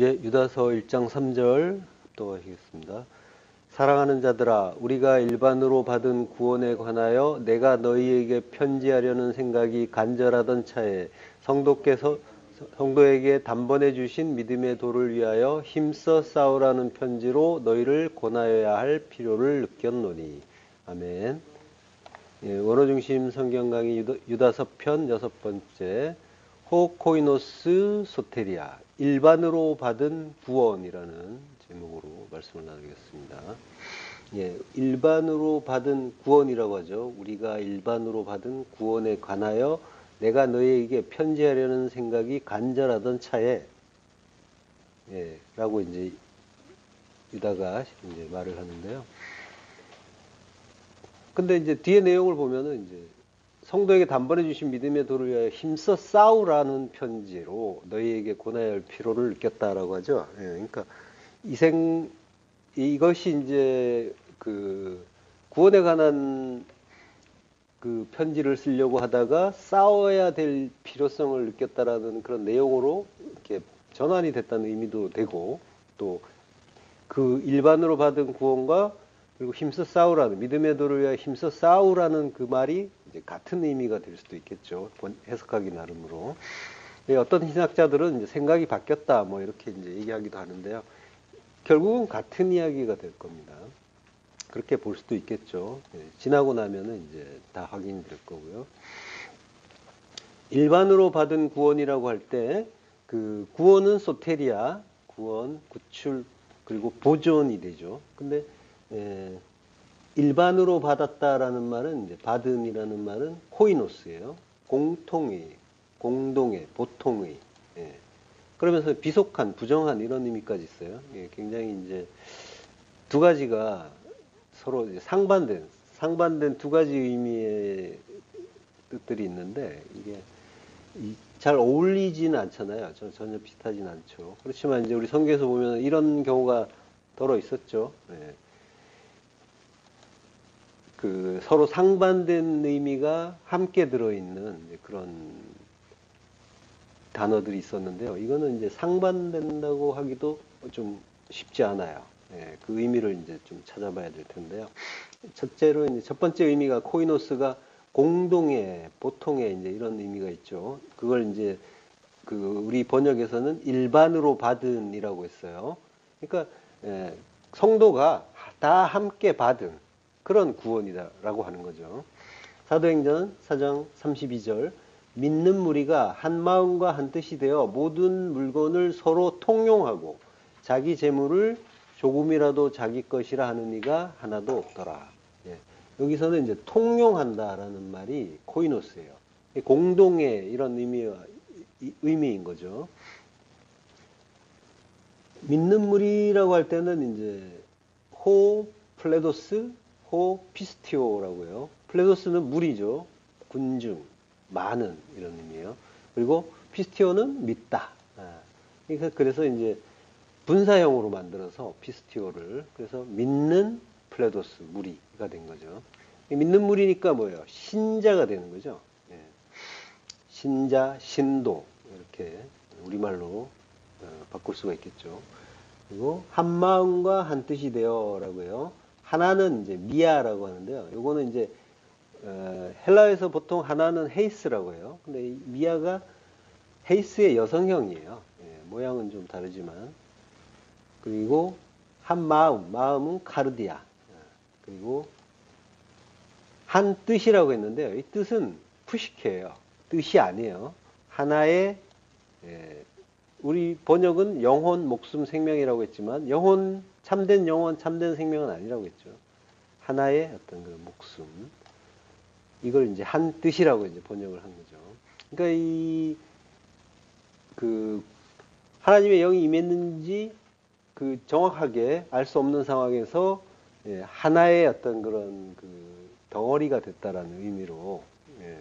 예, 유다서 1장 3절 또 하겠습니다. 사랑하는 자들아, 우리가 일반으로 받은 구원에 관하여 내가 너희에게 편지하려는 생각이 간절하던 차에 성도에게 단번에 주신 믿음의 도를 위하여 힘써 싸우라는 편지로 너희를 권하여야 할 필요를 느꼈노니. 아멘. 예, 원어중심 성경 강의 유다서 편 6번째, 호코이노스 소테리아, 일반으로 받은 구원이라는 제목으로 말씀을 나누겠습니다. 예, 일반으로 받은 구원이라고 하죠. 우리가 일반으로 받은 구원에 관하여 내가 너희에게 편지하려는 생각이 간절하던 차에, 예, 라고 이제 유다가 이제 말을 하는데요. 근데 이제 뒤에 내용을 보면은 이제 성도에게 단번에 주신 믿음의 도를 위하여 힘써 싸우라는 편지로 너희에게 권하여야 할 필요를 느꼈다라고 하죠. 예, 그러니까 이것이 이제 그 구원에 관한 그 편지를 쓰려고 하다가 싸워야 될 필요성을 느꼈다라는 그런 내용으로 이렇게 전환이 됐다는 의미도 되고, 또 그 일반으로 받은 구원과 그리고 힘써 싸우라는, 믿음의 도를 위하여 힘써 싸우라는 그 말이 이제 같은 의미가 될 수도 있겠죠. 해석하기 나름으로. 어떤 신학자들은 이제 생각이 바뀌었다, 뭐 이렇게 이제 얘기하기도 하는데요. 결국은 같은 이야기가 될 겁니다. 그렇게 볼 수도 있겠죠. 지나고 나면은 이제 다 확인될 거고요. 일반으로 받은 구원이라고 할 때, 그 구원은 소테리아, 구원, 구출, 그리고 보존이 되죠. 근데 일반으로 받았다라는 말은, 이제 받음이라는 말은 코이노스예요. 공통의, 공동의, 보통의. 예. 그러면서 비속한, 부정한 이런 의미까지 있어요. 예, 굉장히 이제 두 가지가 서로 이제 상반된 두 가지 의미의 뜻들이 있는데, 이게 잘 어울리지는 않잖아요. 전혀 비슷하진 않죠. 그렇지만 이제 우리 성경에서 보면 이런 경우가 더러 있었죠. 예. 그 서로 상반된 의미가 함께 들어있는 그런 단어들이 있었는데요. 이거는 이제 상반된다고 하기도 좀 쉽지 않아요. 예, 그 의미를 이제 좀 찾아봐야 될 텐데요. 첫째로 이제 첫 번째 의미가 코이노스가 공동의, 보통의 이제 이런 의미가 있죠. 그걸 이제 그 우리 번역에서는 일반으로 받은이라고 했어요. 그러니까 성도가 다 함께 받은 그런 구원이다라고 하는 거죠. 사도행전 4장 32절, 믿는 무리가 한 마음과 한 뜻이 되어 모든 물건을 서로 통용하고 자기 재물을 조금이라도 자기 것이라 하는 이가 하나도 없더라. 예. 여기서는 이제 통용한다라는 말이 코이노스예요. 공동의 이런 의미인 거죠. 믿는 무리라고 할 때는 이제 플레도스, 피스티오라고요. 플레도스는 무리죠. 군중, 많은 이런 의미예요. 그리고 피스티오는 믿다. 그래서 이제 분사형으로 만들어서 피스티오를, 그래서 믿는 플레도스, 무리가 된 거죠. 믿는 무리니까 뭐예요? 신자가 되는 거죠. 예. 신자, 신도 이렇게 우리말로 바꿀 수가 있겠죠. 그리고 한 마음과 한 뜻이 되어라고 해요. 하나는 이제 미아라고 하는데요. 요거는 이제 헬라에서 보통 하나는 헤이스라고 해요. 근데 이 미아가 헤이스의 여성형이에요. 예, 모양은 좀 다르지만. 그리고 한 마음은 카르디아. 그리고 한 뜻이라고 했는데요. 이 뜻은 푸시케예요. 뜻이 아니에요. 하나의, 우리 번역은 영혼, 목숨, 생명이라고 했지만 참된 영혼, 참된 생명은 아니라고 했죠. 하나의 어떤 그 목숨. 이걸 이제 한 뜻이라고 이제 번역을 한 거죠. 그러니까 하나님의 영이 임했는지 그 정확하게 알 수 없는 상황에서 하나의 어떤 그런 그 덩어리가 됐다라는 의미로,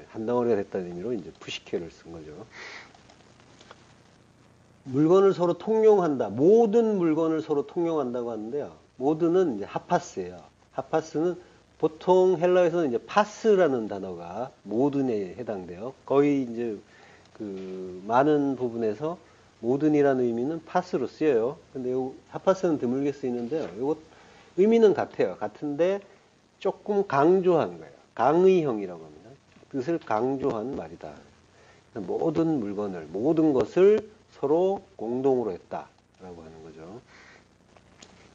한 덩어리가 됐다는 의미로 이제 푸시케를 쓴 거죠. 물건을 서로 통용한다. 모든 물건을 서로 통용한다고 하는데요. 모든은 이제 하파스예요. 하파스는 보통 헬라에서는 이제 파스라는 단어가 모든에 해당돼요. 거의 이제 그 많은 부분에서 모든이라는 의미는 파스로 쓰여요. 근데 요 하파스는 드물게 쓰이는데요. 요것 의미는 같아요. 같은데 조금 강조한 거예요. 강의형이라고 합니다. 뜻을 강조한 말이다. 모든 물건을, 모든 것을 서로 공동으로 했다라고 하는 거죠.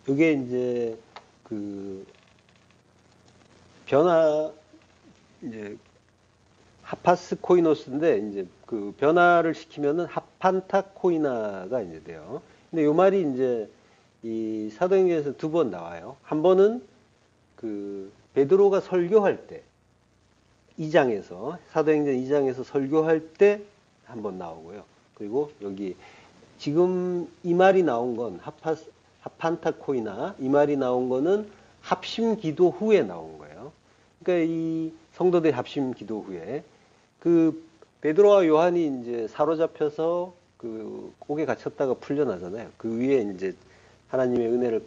이게 이제 그 변화, 이제 하파스 코이노스인데 이제 그 변화를 시키면은 하판타 코이나가 이제 돼요. 근데 요 말이 이제 이 사도행전에서 두 번 나와요. 한 번은 그 베드로가 설교할 때 2장에서 사도행전 2장에서 설교할 때 한 번 나오고요. 그리고 여기 지금 이 말이 나온 건 하판타 코이나 이 말이 나온 거는 합심 기도 후에 나온 거예요. 그러니까 이 성도들의 합심 기도 후에 그 베드로와 요한이 이제 사로잡혀서 그 옥에 갇혔다가 풀려나잖아요. 그 위에 이제 하나님의 은혜를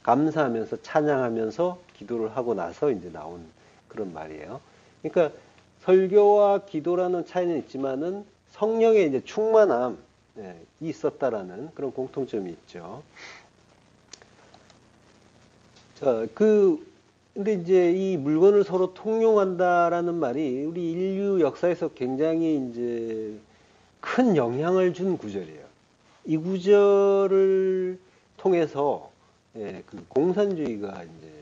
감사하면서 찬양하면서 기도를 하고 나서 이제 나온 그런 말이에요. 그러니까 설교와 기도라는 차이는 있지만은 성령의 이제 충만함이 있었다라는 그런 공통점이 있죠. 자, 근데 이제 이 물건을 서로 통용한다라는 말이 우리 인류 역사에서 굉장히 이제 큰 영향을 준 구절이에요. 이 구절을 통해서 그 공산주의가 이제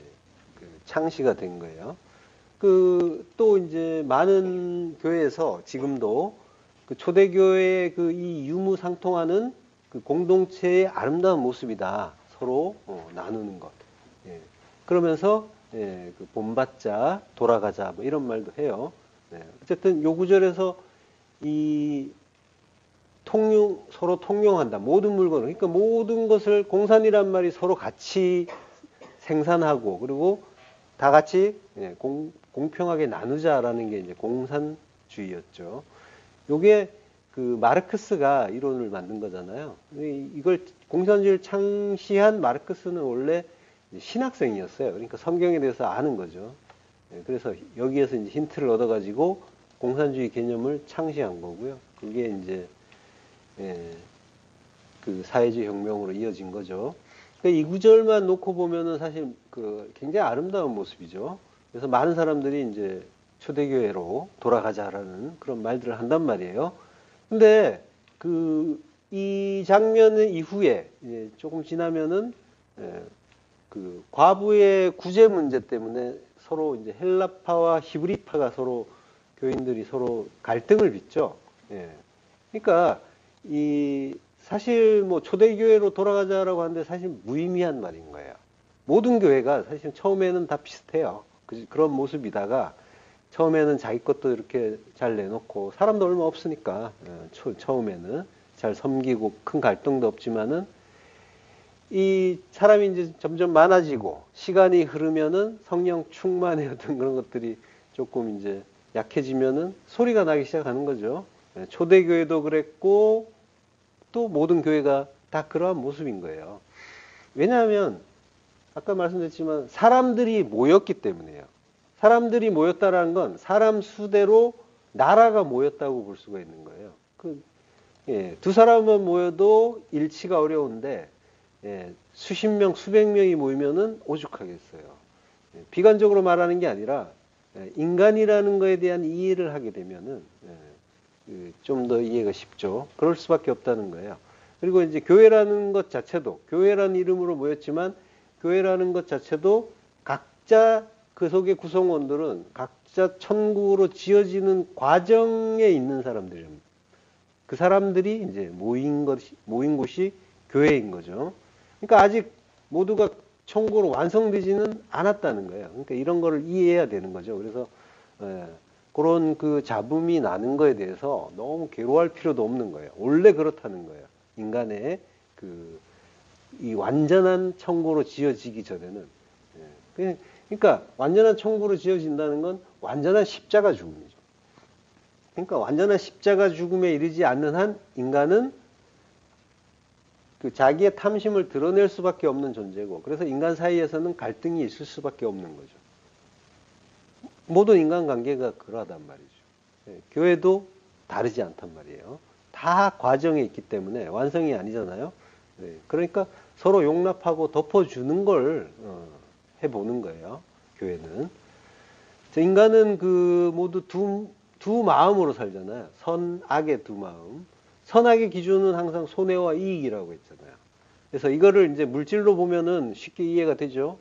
그 창시가 된 거예요. 또 이제 많은 교회에서 지금도 그 초대교회의 그 이 유무상통하는 그 공동체의 아름다운 모습이다. 서로 나누는 것. 그러면서 그 본받자, 돌아가자 뭐 이런 말도 해요. 어쨌든 요 구절에서 이 서로 통용한다. 모든 물건을, 그러니까 모든 것을 공산이란 말이 서로 같이 생산하고 그리고 다 같이 공평하게 나누자라는 게 이제 공산주의였죠. 요게 그 마르크스가 이론을 만든 거잖아요. 이걸 공산주의를 창시한 마르크스는 원래 신학생이었어요. 그러니까 성경에 대해서 아는 거죠. 그래서 여기에서 이제 힌트를 얻어가지고 공산주의 개념을 창시한 거고요. 그게 이제 그 사회주의 혁명으로 이어진 거죠. 그러니까 이 구절만 놓고 보면은 사실 그 굉장히 아름다운 모습이죠. 그래서 많은 사람들이 이제 초대교회로 돌아가자라는 그런 말들을 한단 말이에요. 근데 이 장면 이후에 이제 조금 지나면은 그 과부의 구제 문제 때문에 서로 이제 헬라파와 히브리파가 서로 교인들이 서로 갈등을 빚죠. 그러니까 사실 뭐 초대교회로 돌아가자라고 하는데 사실 무의미한 말인 거예요. 모든 교회가 사실 처음에는 다 비슷해요. 그런 모습이다가 처음에는 자기 것도 이렇게 잘 내놓고 사람도 얼마 없으니까 처음에는 잘 섬기고 큰 갈등도 없지만은 이 사람이 이제 점점 많아지고 시간이 흐르면은 성령 충만의 어떤 그런 것들이 조금 이제 약해지면은 소리가 나기 시작하는 거죠. 초대교회도 그랬고 또 모든 교회가 다 그러한 모습인 거예요. 왜냐하면 아까 말씀드렸지만 사람들이 모였기 때문이에요. 사람들이 모였다라는 건 사람 수대로 나라가 모였다고 볼 수가 있는 거예요. 두 사람만 모여도 일치가 어려운데 수십 명, 수백 명이 모이면은 오죽하겠어요. 비관적으로 말하는 게 아니라 인간이라는 거에 대한 이해를 하게 되면은 좀 더 이해가 쉽죠. 그럴 수밖에 없다는 거예요. 그리고 이제 교회라는 것 자체도 교회라는 이름으로 모였지만 교회라는 것 자체도 각자 그 속의 구성원들은 각자 천국으로 지어지는 과정에 있는 사람들입니다. 그 사람들이 이제 모인 곳이 교회인 거죠. 그러니까 아직 모두가 천국으로 완성되지는 않았다는 거예요. 그러니까 이런 거를 이해해야 되는 거죠. 그래서 그런 그 잡음이 나는 거에 대해서 너무 괴로워할 필요도 없는 거예요. 원래 그렇다는 거예요. 인간의 이 완전한 천국으로 지어지기 전에는. 그러니까 완전한 천국으로 지어진다는 건 완전한 십자가 죽음이죠. 그러니까 완전한 십자가 죽음에 이르지 않는 한 인간은 그 자기의 탐심을 드러낼 수밖에 없는 존재고, 그래서 인간 사이에서는 갈등이 있을 수밖에 없는 거죠. 모든 인간관계가 그러하단 말이죠. 교회도 다르지 않단 말이에요. 다 다 과정에 있기 때문에 완성이 아니잖아요. 네. 그러니까 서로 용납하고 덮어주는 걸 해보는 거예요. 교회는. 인간은 모두 두 마음으로 살잖아요. 선악의 두 마음. 선악의 기준은 항상 손해와 이익이라고 했잖아요. 그래서 이거를 이제 물질로 보면은 쉽게 이해가 되죠.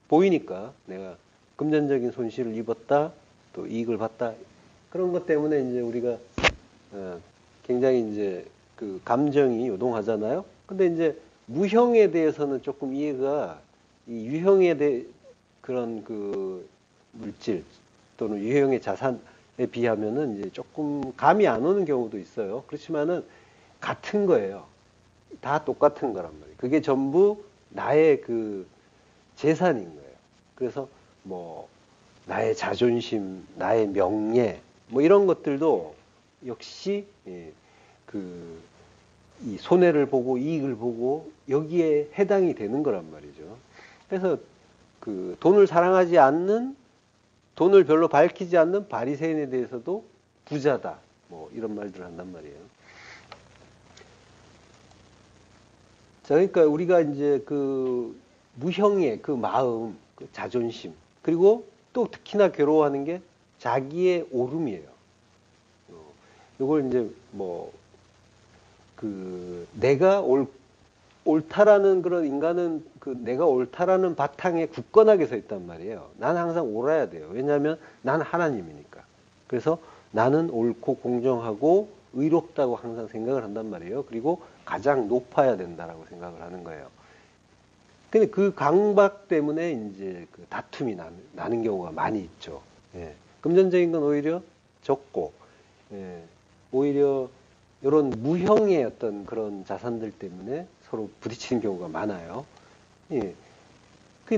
보이니까 내가 금전적인 손실을 입었다, 또 이익을 봤다. 그런 것 때문에 이제 우리가 굉장히 이제 그 감정이 요동하잖아요. 근데 이제 무형에 대해서는 조금 이해가 이 유형에 대해 그런 그 물질 또는 유형의 자산에 비하면은 이제 조금 감이 안 오는 경우도 있어요. 그렇지만은 같은 거예요. 다 똑같은 거란 말이에요. 그게 전부 나의 그 재산인 거예요. 그래서 뭐 나의 자존심, 나의 명예 뭐 이런 것들도 역시 이 손해를 보고 이익을 보고 여기에 해당이 되는 거란 말이죠. 그래서 그 돈을 사랑하지 않는, 돈을 별로 밝히지 않는 바리새인에 대해서도 부자다 뭐 이런 말들을 한단 말이에요. 자, 그러니까 우리가 이제 그 무형의 그 마음, 그 자존심, 그리고 또 특히나 괴로워하는 게 자기의 오름이에요. 이걸 이제 뭐 그 내가 옳다라는 그런 인간은 그 내가 옳다라는 바탕에 굳건하게 서 있단 말이에요. 나는 항상 옳아야 돼요. 왜냐하면 나는 하나님이니까. 그래서 나는 옳고 공정하고 의롭다고 항상 생각을 한단 말이에요. 그리고 가장 높아야 된다라고 생각을 하는 거예요. 근데 그 강박 때문에 이제 그 다툼이 나는 경우가 많이 있죠. 예. 금전적인 건 오히려 적고, 예. 오히려 이런 무형의 어떤 그런 자산들 때문에 서로 부딪히는 경우가 많아요. 예. 그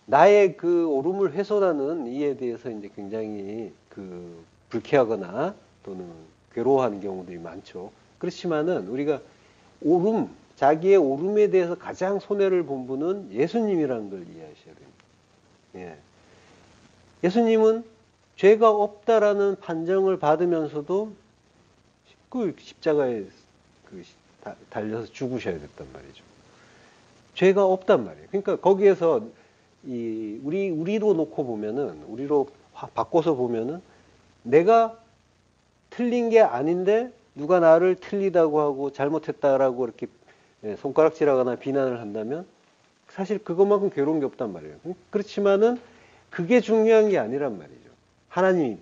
나의 그 오름을 훼손하는 이에 대해서 이제 굉장히 그 불쾌하거나 또는 괴로워하는 경우들이 많죠. 그렇지만은 우리가 자기의 오름에 대해서 가장 손해를 본 분은 예수님이라는 걸 이해하셔야 됩니다. 예. 예수님은 죄가 없다라는 판정을 받으면서도 그 십자가에 달려서 죽으셔야 됐단 말이죠. 죄가 없단 말이에요. 그러니까 거기에서 우리로 놓고 보면은, 우리로 바꿔서 보면은 내가 틀린 게 아닌데 누가 나를 틀리다고 하고 잘못했다라고 이렇게 손가락질하거나 비난을 한다면 사실 그것만큼 괴로운 게 없단 말이에요. 그렇지만은 그게 중요한 게 아니란 말이죠. 하나님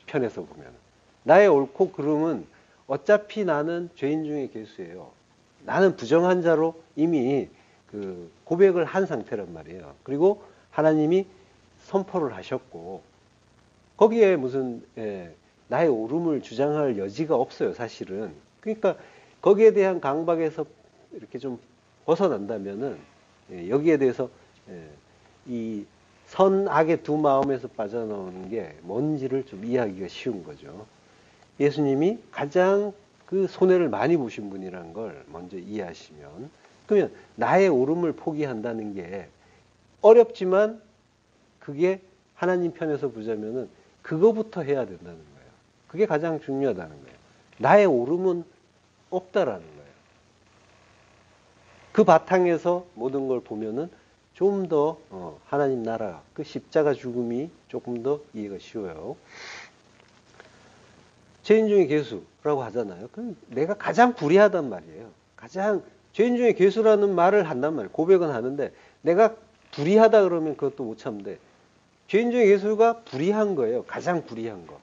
편에서 보면 나의 옳고 그름은 어차피 나는 죄인 중에 괴수예요. 나는 부정한 자로 이미 그 고백을 한 상태란 말이에요. 그리고 하나님이 선포를 하셨고 거기에 무슨 나의 옳음을 주장할 여지가 없어요, 사실은. 그러니까 거기에 대한 강박에서 이렇게 좀 벗어난다면은 여기에 대해서 이 선악의 두 마음에서 빠져나오는 게 뭔지를 좀 이해하기가 쉬운 거죠. 예수님이 가장 그 손해를 많이 보신 분이라는 걸 먼저 이해하시면, 그러면 나의 옳음을 포기한다는 게 어렵지만 그게 하나님 편에서 보자면은 그거부터 해야 된다는 거예요. 그게 가장 중요하다는 거예요. 나의 옳음은 없다라는 거예요. 그 바탕에서 모든 걸 보면은 좀 더 하나님 나라, 그 십자가 죽음이 조금 더 이해가 쉬워요. 죄인 중에 괴수라고 하잖아요. 그럼 내가 가장 불의하단 말이에요. 가장 죄인 중에 괴수라는 말을 한단 말이에요. 고백은 하는데 내가 불의하다 그러면 그것도 못 참는데 죄인 중에 괴수가 불의한 거예요. 가장 불의한 거.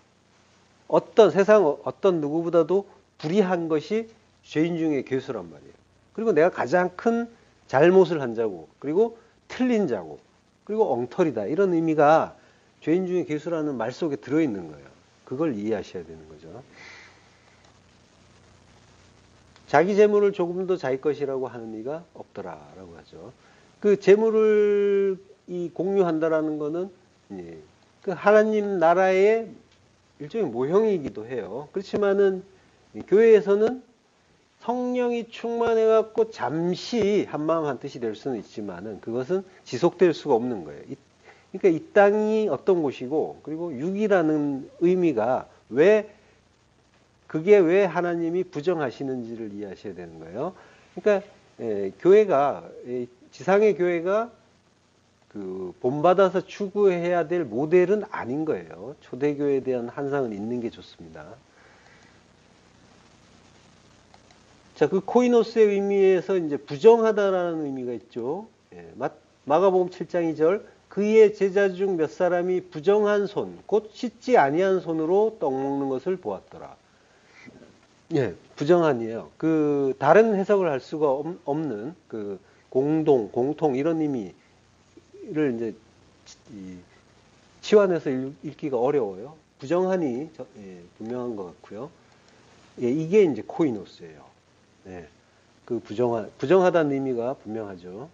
세상 어떤 누구보다도 불의한 것이 죄인 중에 괴수란 말이에요. 그리고 내가 가장 큰 잘못을 한 자고, 그리고 틀린 자고, 그리고 엉터리다, 이런 의미가 죄인 중에 괴수라는 말 속에 들어있는 거예요. 그걸 이해하셔야 되는 거죠. 자기 재물을 조금 더 자기 것이라고 하는 이가 없더라라고 하죠. 그 재물을 공유한다라는 거는 그 하나님 나라의 일종의 모형이기도 해요. 그렇지만은 교회에서는 성령이 충만해갖고 잠시 한마음 한뜻이 될 수는 있지만은 그것은 지속될 수가 없는 거예요. 그러니까 이 땅이 어떤 곳이고, 그리고 육이라는 의미가 왜 그게 왜 하나님이 부정하시는지를 이해하셔야 되는 거예요. 그러니까 교회가 지상의 교회가 그 본받아서 추구해야 될 모델은 아닌 거예요. 초대교회에 대한 환상은 있는 게 좋습니다. 자, 그 코이노스의 의미에서 이제 부정하다라는 의미가 있죠. 마가복음 7장 2절 그의 제자 중 몇 사람이 부정한 손, 곧 씻지 아니한 손으로 떡 먹는 것을 보았더라. 부정한이에요. 그 다른 해석을 할 수가 없는 그 공통 이런 의미를 이제 치환해서 읽기가 어려워요. 부정한이 분명한 것 같고요. 이게 이제 코이노스예요. 그 부정하다는 의미가 분명하죠.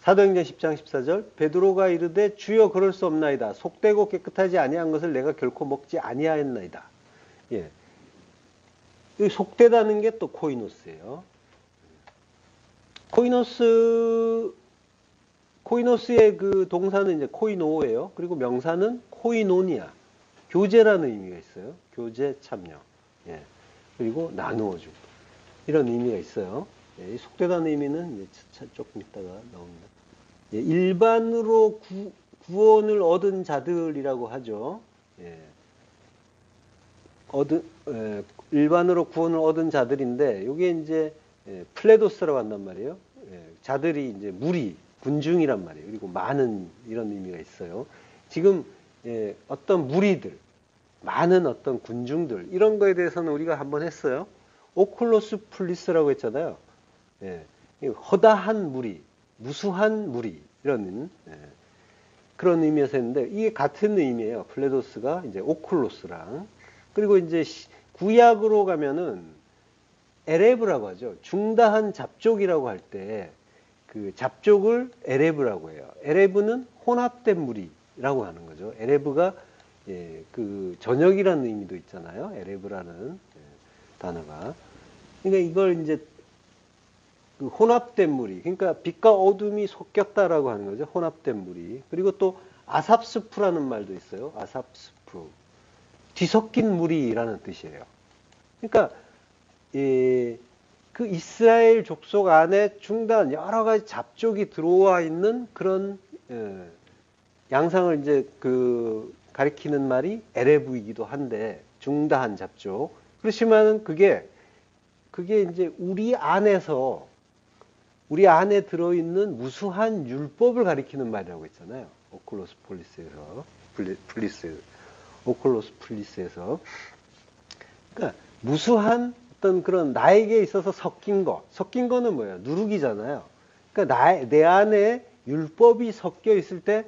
사도행전 10장 14절 베드로가 이르되 주여 그럴 수 없나이다. 속되고 깨끗하지 아니한 것을 내가 결코 먹지 아니하였나이다. 이 속되다는 게 또 코이노스예요. 코이노스의 그 동사는 이제 코이노예요. 그리고 명사는 코이노니아. 교제라는 의미가 있어요. 교제 참여. 그리고 나누어 주고. 이런 의미가 있어요. 이 속되다는 의미는 이제 조금 있다가 나옵니다. 일반으로 구원을 얻은 자들이라고 하죠. 일반으로 구원을 얻은 자들인데, 이게 이제 플레도스라고 한단 말이에요. 자들이 이제 무리, 군중이란 말이에요. 그리고 많은 이런 의미가 있어요. 지금 어떤 무리들, 많은 어떤 군중들 이런 거에 대해서는 우리가 한번 했어요. 오클로스 플리스라고 했잖아요. 허다한 무리, 무수한 무리 이런 그런 의미에서 했는데 이게 같은 의미예요. 플레도스가 이제 오클로스랑. 그리고 이제 구약으로 가면은 에레브라고 하죠. 중다한 잡족이라고 할 때 그 잡족을 에레브라고 해요. 에레브는 혼합된 무리라고 하는 거죠. 에레브가 그 전역이라는 의미도 있잖아요. 에레브라는 단어가. 그러니까 이걸 이제 그 혼합된 무리, 그러니까 빛과 어둠이 섞였다라고 하는 거죠. 혼합된 무리. 그리고 또 아삽스프라는 말도 있어요. 아삽스프. 뒤섞인 무리라는 뜻이에요. 그러니까 그 이스라엘 족속 안에 중단 여러 가지 잡족이 들어와 있는 그런 양상을 이제 그 가리키는 말이 에레브이기도 한데 중다한 잡족. 그렇지만은 그게 이제 우리 안에 들어있는 무수한 율법을 가리키는 말이라고 했잖아요. 오클로스 플리스에서. 그러니까 무수한 어떤 그런 나에게 있어서 섞인 거는 뭐예요? 누룩이잖아요. 그러니까 내 안에 율법이 섞여 있을 때,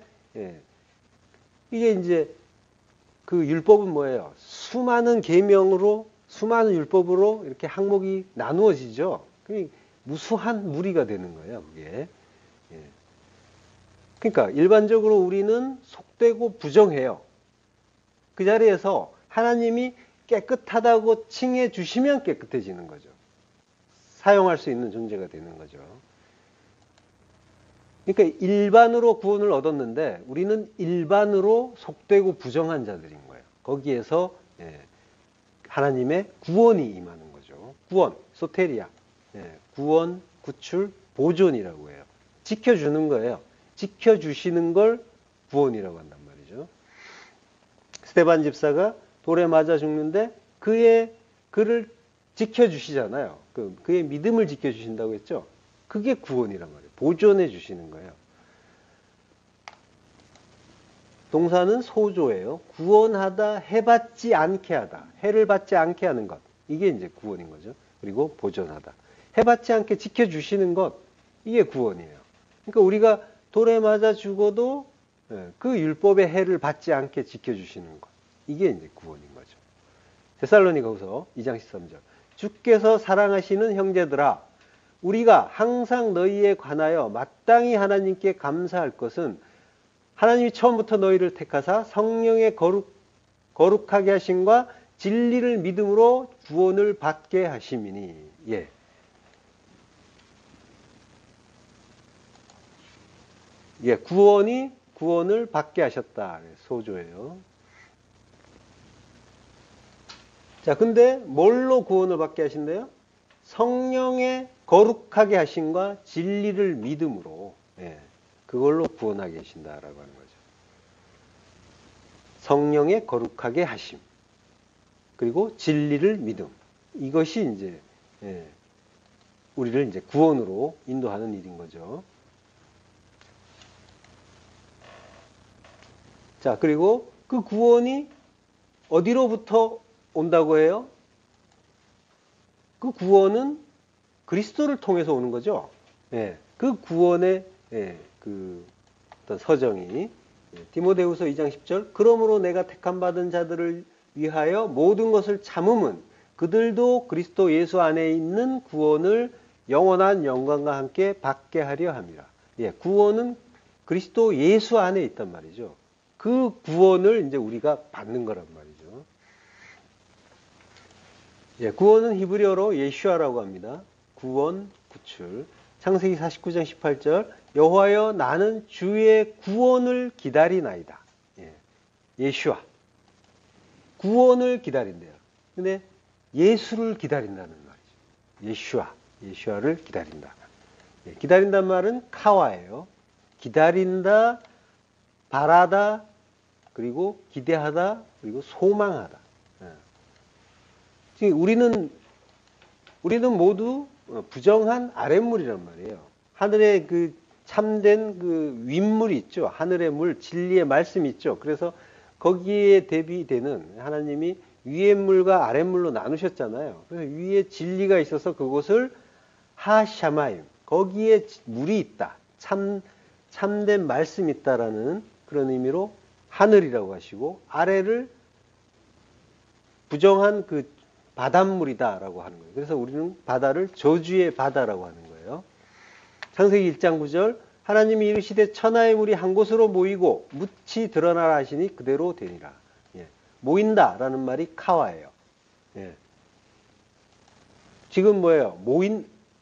이게 이제 그 율법은 뭐예요? 수많은 계명으로, 수많은 율법으로 이렇게 항목이 나누어지죠. 무수한 무리가 되는 거예요, 그게. 그러니까 일반적으로 우리는 속되고 부정해요. 그 자리에서 하나님이 깨끗하다고 칭해 주시면 깨끗해지는 거죠. 사용할 수 있는 존재가 되는 거죠. 그러니까 일반으로 구원을 얻었는데 우리는 일반으로 속되고 부정한 자들인 거예요. 거기에서 하나님의 구원이 임하는 거죠. 구원, 소테리아. 구원, 구출, 보존이라고 해요. 지켜주는 거예요. 지켜주시는 걸 구원이라고 한단 말이죠. 스데반 집사가 돌에 맞아 죽는데 그를 지켜주시잖아요. 그의 믿음을 지켜주신다고 했죠. 그게 구원이란 말이에요. 보존해 주시는 거예요. 동사는 소조예요. 구원하다, 해받지 않게 하다. 해를 받지 않게 하는 것. 이게 이제 구원인 거죠. 그리고 보존하다. 해받지 않게 지켜주시는 것. 이게 구원이에요. 그러니까 우리가 돌에 맞아 죽어도 그 율법의 해를 받지 않게 지켜주시는 것. 이게 이제 구원인 거죠. 데살로니가후서 2장 13절. 주께서 사랑하시는 형제들아, 우리가 항상 너희에 관하여 마땅히 하나님께 감사할 것은 하나님이 처음부터 너희를 택하사 성령의 거룩하게 하심과 진리를 믿음으로 구원을 받게 하심이니. 구원을 받게 하셨다. 소조예요. 자, 근데 뭘로 구원을 받게 하신대요? 성령의 거룩하게 하심과 진리를 믿음으로, 예, 그걸로 구원하게 하신다라고 하는 거죠. 성령의 거룩하게 하심, 그리고 진리를 믿음. 이것이 이제, 예, 우리를 이제 구원으로 인도하는 일인 거죠. 자, 그리고 그 구원이 어디로부터 온다고 해요? 그 구원은 그리스도를 통해서 오는 거죠. 예, 그 구원의, 예, 그 어떤 서정이, 예, 디모데후서 2장 10절, 그러므로 내가 택함 받은 자들을 위하여 모든 것을 참음은 그들도 그리스도 예수 안에 있는 구원을 영원한 영광과 함께 받게 하려 함이라. 예, 구원은 그리스도 예수 안에 있단 말이죠. 그 구원을 이제 우리가 받는 거란 말이죠. 예, 구원은 히브리어로 예슈아라고 합니다. 구원, 구출. 창세기 49장 18절, 여호와여 나는 주의 구원을 기다리나이다. 예, 예슈아. 구원을 기다린대요. 근데 예수를 기다린다는 말이죠. 예슈아. 예슈아를 기다린다. 예, 기다린다는 말은 카와예요. 기다린다, 바라다, 그리고 기대하다, 그리고 소망하다. 예. 우리는 모두 부정한 아랫물이란 말이에요. 하늘에 그 참된 그 윗물이 있죠. 하늘의 물, 진리의 말씀이 있죠. 그래서 거기에 대비되는 하나님이 위의 물과 아랫물로 나누셨잖아요. 그래서 위에 진리가 있어서 그곳을 하샤마임, 거기에 물이 있다. 참된 말씀이 있다라는 그런 의미로 하늘이라고 하시고, 아래를 부정한 그 바닷물이다라고 하는 거예요. 그래서 우리는 바다를 저주의 바다라고 하는 거예요. 창세기 1장 9절, 하나님이 이르시되 천하의 물이 한 곳으로 모이고 묻히 드러나라 하시니 그대로 되니라. 예, 모인다라는 말이 카와예요. 예. 지금 뭐예요?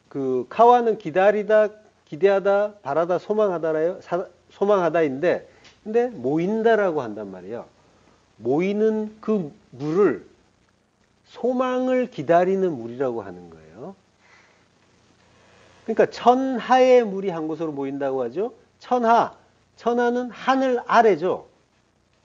그 카와는 기다리다, 기대하다, 바라다, 소망하다인데, 근데 모인다라고 한단 말이에요. 모이는 그 물을 소망을 기다리는 물이라고 하는 거예요. 그러니까 천하의 물이 한 곳으로 모인다고 하죠. 천하는 하늘 아래죠.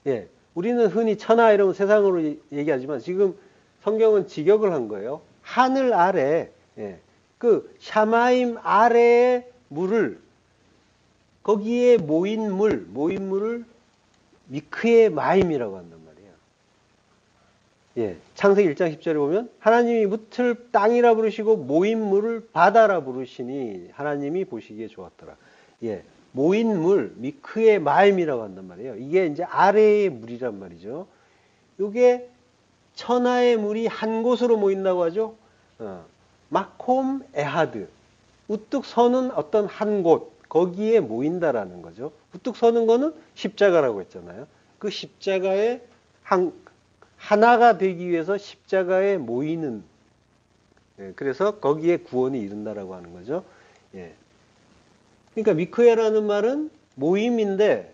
예, 우리는 흔히 천하 이러면 세상으로 얘기하지만 지금 성경은 직역을 한 거예요. 하늘 아래, 예, 그 샤마임 아래의 물을, 거기에 모인 물을 미크의 마임이라고 한단 말이에요. 예, 창세기 1장 10절에 보면 하나님이 묻을 땅이라 부르시고 모인 물을 바다라 부르시니 하나님이 보시기에 좋았더라. 예, 모인 물, 미크의 마임이라고 한단 말이에요. 이게 이제 아래의 물이란 말이죠. 이게 천하의 물이 한 곳으로 모인다고 하죠. 마콤 에하드, 우뚝 서는 어떤 한 곳, 거기에 모인다라는 거죠. 우뚝 서는 거는 십자가라고 했잖아요. 그 십자가에 하나가 되기 위해서 십자가에 모이는, 예, 그래서 거기에 구원이 이른다라고 하는 거죠. 예. 그러니까 미크에라는 말은 모임인데,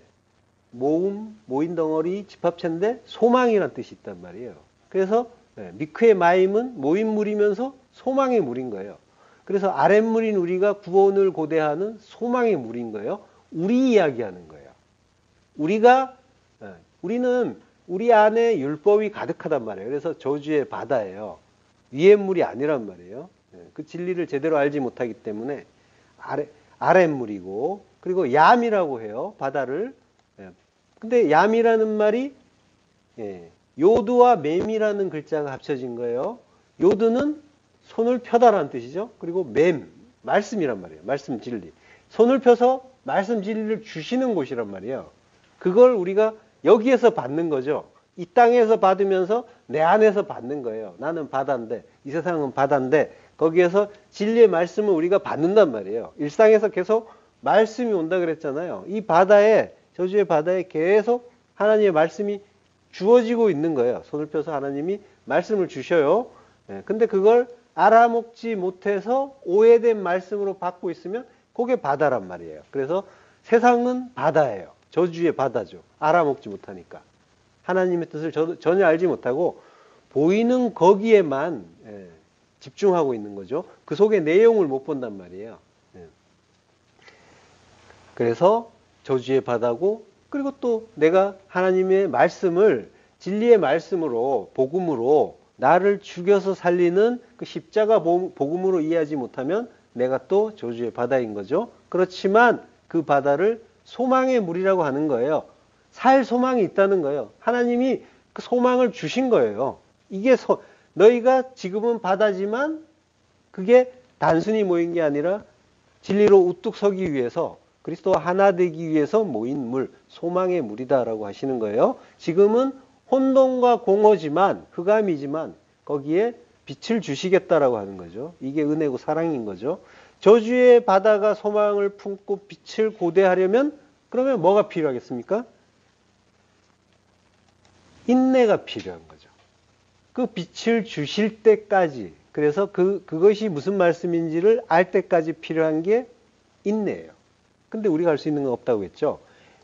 모인 덩어리, 집합체인데 소망이라는 뜻이 있단 말이에요. 그래서 미크의 마임은 모인 물이면서 소망의 물인 거예요. 그래서 아랫물인 우리가 구원을 고대하는 소망의 물인 거예요. 우리 이야기하는 거예요. 우리는 우리 안에 율법이 가득하단 말이에요. 그래서 저주의 바다예요. 위의 물이 아니란 말이에요. 그 진리를 제대로 알지 못하기 때문에 아랫물이고, 그리고 얌이라고 해요. 바다를. 근데 얌이라는 말이 요드와 맴이라는 글자가 합쳐진 거예요. 요드는 손을 펴다라는 뜻이죠. 그리고 맴, 말씀이란 말이에요. 말씀 진리. 손을 펴서 말씀 진리를 주시는 곳이란 말이에요. 그걸 우리가 여기에서 받는 거죠. 이 땅에서 받으면서 내 안에서 받는 거예요. 나는 바다인데, 이 세상은 바다인데, 거기에서 진리의 말씀을 우리가 받는단 말이에요. 일상에서 계속 말씀이 온다 그랬잖아요. 이 바다에, 저주의 바다에 계속 하나님의 말씀이 주어지고 있는 거예요. 손을 펴서 하나님이 말씀을 주셔요. 근데 그걸 알아먹지 못해서 오해된 말씀으로 받고 있으면 그게 바다란 말이에요. 그래서 세상은 바다예요. 저주의 바다죠. 알아먹지 못하니까. 하나님의 뜻을 전혀 알지 못하고 보이는 거기에만 집중하고 있는 거죠. 그 속의 내용을 못 본단 말이에요. 그래서 저주의 바다고, 그리고 또 내가 하나님의 말씀을 진리의 말씀으로, 복음으로 나를 죽여서 살리는 그 십자가 복음으로 이해하지 못하면 내가 또 저주의 바다인 거죠. 그렇지만 그 바다를 소망의 물이라고 하는 거예요. 살 소망이 있다는 거예요. 하나님이 그 소망을 주신 거예요. 이게 너희가 지금은 바다지만 그게 단순히 모인 게 아니라 진리로 우뚝 서기 위해서, 그리스도와 하나 되기 위해서 모인 물, 소망의 물이다라고 하시는 거예요. 지금은 혼돈과 공허지만, 흑암이지만 거기에 빛을 주시겠다라고 하는 거죠. 이게 은혜고 사랑인 거죠. 저주의 바다가 소망을 품고 빛을 고대하려면 그러면 뭐가 필요하겠습니까? 인내가 필요한 거죠. 그 빛을 주실 때까지, 그래서 그것이 무슨 말씀인지를 알 때까지 필요한 게 인내예요. 근데 우리가 할 수 있는 건 없다고 했죠.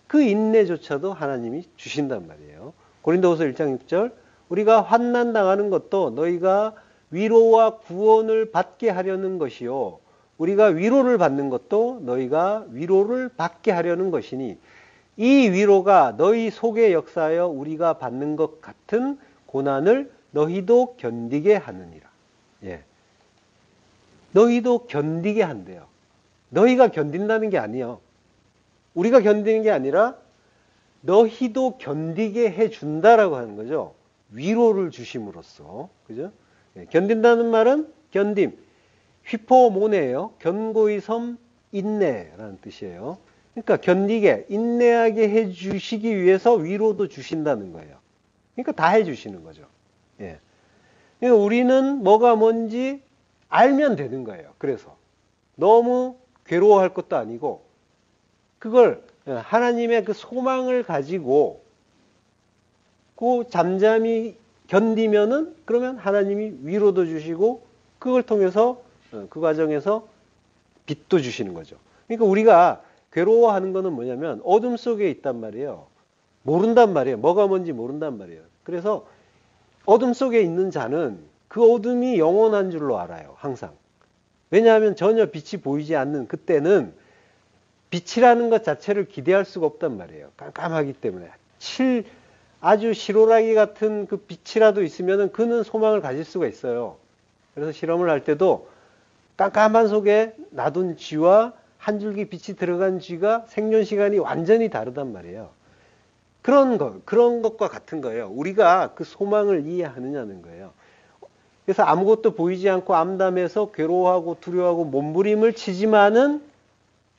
그 인내조차도 하나님이 주신단 말이에요. 고린도후서 1장 6절, 우리가 환난 당하는 것도 너희가 위로와 구원을 받게 하려는 것이요, 우리가 위로를 받는 것도 너희가 위로를 받게 하려는 것이니 이 위로가 너희 속에 역사하여 우리가 받는 것 같은 고난을 너희도 견디게 하느니라. 예. 너희도 견디게 한대요. 너희가 견딘다는 게 아니에요. 우리가 견디는 게 아니라 너희도 견디게 해준다라고 하는 거죠. 위로를 주심으로써. 그죠? 예. 견딘다는 말은 견딤. 휘포모네예요. 견고히 섬 인내라는 뜻이에요. 그러니까 견디게, 인내하게 해주시기 위해서 위로도 주신다는 거예요. 그러니까 다 해주시는 거죠. 예. 그러니까 우리는 뭐가 뭔지 알면 되는 거예요. 그래서 너무 괴로워할 것도 아니고, 그걸 하나님의 그 소망을 가지고 그 잠잠히 견디면은, 그러면 하나님이 위로도 주시고 그걸 통해서 그 과정에서 빛도 주시는 거죠. 그러니까 우리가 괴로워하는 거는 뭐냐면 어둠 속에 있단 말이에요. 모른단 말이에요. 뭐가 뭔지 모른단 말이에요. 그래서 어둠 속에 있는 자는 그 어둠이 영원한 줄로 알아요. 항상. 왜냐하면 전혀 빛이 보이지 않는 그때는 빛이라는 것 자체를 기대할 수가 없단 말이에요. 깜깜하기 때문에. 아주 실오라기 같은 그 빛이라도 있으면 그는 소망을 가질 수가 있어요. 그래서 실험을 할 때도 깜깜한 속에 놔둔 쥐와 한 줄기 빛이 들어간 쥐가 생존 시간이 완전히 다르단 말이에요. 그런 것과 같은 거예요. 우리가 그 소망을 이해하느냐는 거예요. 그래서 아무것도 보이지 않고 암담해서 괴로워하고 두려워하고 몸부림을 치지만은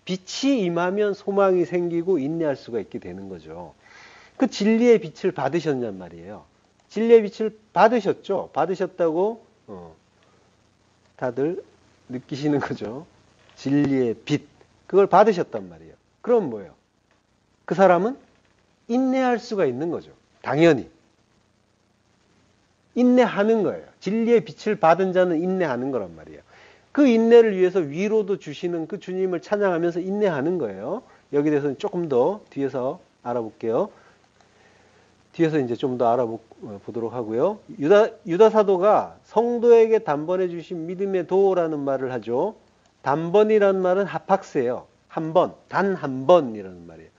빛이 임하면 소망이 생기고 인내할 수가 있게 되는 거죠. 그 진리의 빛을 받으셨냔 말이에요. 진리의 빛을 받으셨죠? 받으셨다고 다들 느끼시는 거죠. 진리의 빛. 그걸 받으셨단 말이에요. 그럼 뭐예요? 그 사람은 인내할 수가 있는 거죠. 당연히. 인내하는 거예요. 진리의 빛을 받은 자는 인내하는 거란 말이에요. 그 인내를 위해서 위로도 주시는 그 주님을 찬양하면서 인내하는 거예요. 여기 대해서는 조금 더 뒤에서 알아볼게요. 뒤에서 이제 좀 더 알아보도록 하고요. 유다 사도가 성도에게 단번에 주신 믿음의 도라는 말을 하죠. 단번이라는 말은 하팍스예요. 한 번, 단 한 번이라는 말이에요.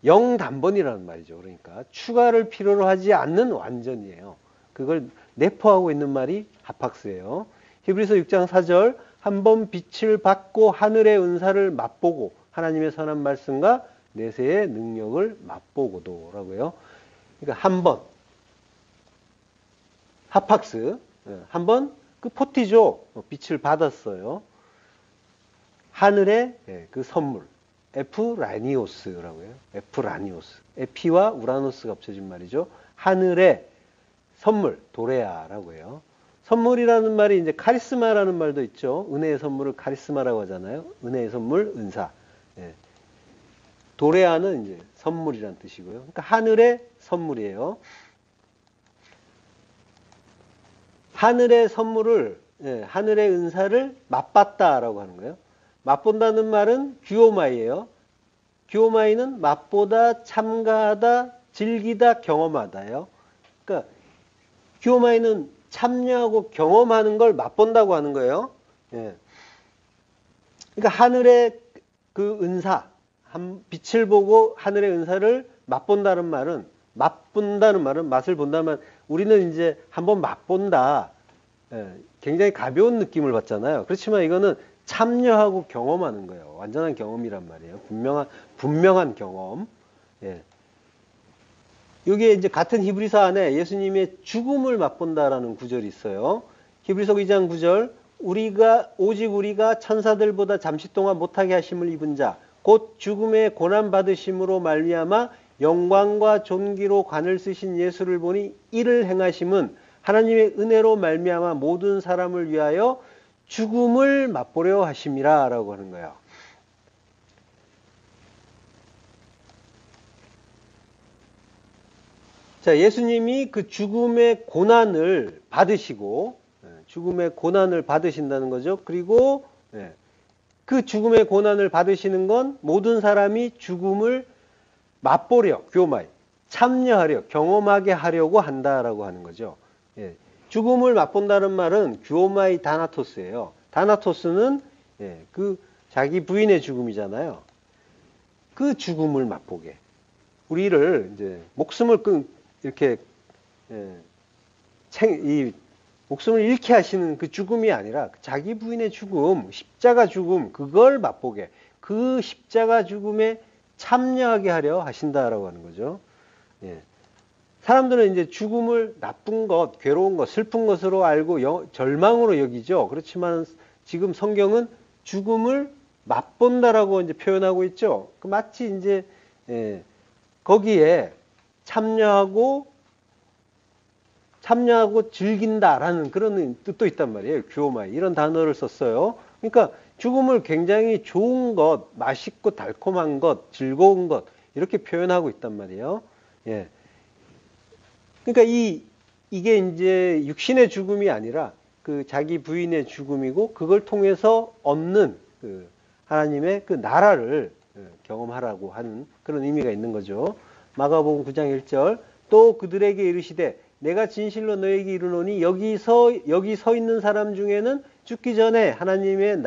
영단번이라는 말이죠. 그러니까 추가를 필요로 하지 않는 완전이에요. 그걸 내포하고 있는 말이 하팍스예요. 히브리서 6장 4절, 한 번 빛을 받고 하늘의 은사를 맛보고 하나님의 선한 말씀과 내세의 능력을 맛보고도라고요. 그러니까 한 번, 하팍스, 한 번 그 포티죠. 빛을 받았어요. 하늘의 그 선물, 에프라니오스라고요. 에프라니오스, 에피와 우라노스가 합쳐진 말이죠. 하늘의 선물, 도레아라고 해요. 선물이라는 말이 이제 카리스마라는 말도 있죠. 은혜의 선물을 카리스마라고 하잖아요. 은혜의 선물, 은사. 예. 도레아는 이제 선물이란 뜻이고요. 그러니까 하늘의 선물이에요. 하늘의 선물을, 하늘의 은사를 맛봤다라고 하는 거예요. 맛본다는 말은 규오마이예요. 규오마이는 맛보다, 참가하다, 즐기다, 경험하다예요. 그러니까 규오마이는 참여하고 경험하는 걸 맛본다고 하는 거예요. 예. 그러니까 하늘의 그 은사, 빛을 보고 하늘의 은사를 맛본다는 말은, 맛을 본다는 말, 우리는 이제 한번 맛본다. 예, 굉장히 가벼운 느낌을 받잖아요. 그렇지만 이거는 참여하고 경험하는 거예요. 완전한 경험이란 말이에요. 분명한 경험. 예. 여기에 이제 같은 히브리서 안에 예수님의 죽음을 맛본다라는 구절이 있어요. 히브리서 2장 9절, 오직 우리가 천사들보다 잠시 동안 못하게 하심을 입은 자, 곧 죽음의 고난 받으심으로 말미암아 영광과 존귀로 관을 쓰신 예수를 보니 이를 행하심은 하나님의 은혜로 말미암아 모든 사람을 위하여 죽음을 맛보려 하심이라 라고 하는 거예요. 자, 예수님이 그 죽음의 고난을 받으시고, 죽음의 고난을 받으신다는 거죠. 그리고 그 죽음의 고난을 받으시는 건 모든 사람이 죽음을 맛보려, 규오마이, 참여하려, 경험하게 하려고 한다라고 하는 거죠. 예. 죽음을 맛본다는 말은 규오마이 다나토스예요. 다나토스는 그 자기 부인의 죽음이잖아요. 그 죽음을 맛보게. 우리를 이제 목숨을 이렇게 이 목숨을 잃게 하시는 그 죽음이 아니라 자기 부인의 죽음, 십자가 죽음, 그걸 맛보게, 그 십자가 죽음에 참여하게 하려 하신다라고 하는 거죠. 예. 사람들은 이제 죽음을 나쁜 것, 괴로운 것, 슬픈 것으로 알고 절망으로 여기죠. 그렇지만 지금 성경은 죽음을 맛본다라고 이제 표현하고 있죠. 마치 이제 거기에 참여하고 즐긴다라는 그런 뜻도 있단 말이에요. 규오마이 이런 단어를 썼어요. 그러니까 죽음을 굉장히 좋은 것, 맛있고 달콤한 것, 즐거운 것 이렇게 표현하고 있단 말이에요. 예. 그러니까 이게 이제 육신의 죽음이 아니라 그 자기 부인의 죽음이고 그걸 통해서 얻는 그 하나님의 그 나라를 경험하라고 하는 그런 의미가 있는 거죠. 마가복음 9장 1절 또 그들에게 이르시되 내가 진실로 너에게 이르노니 여기 서 있는 사람 중에는 죽기 전에 하나님의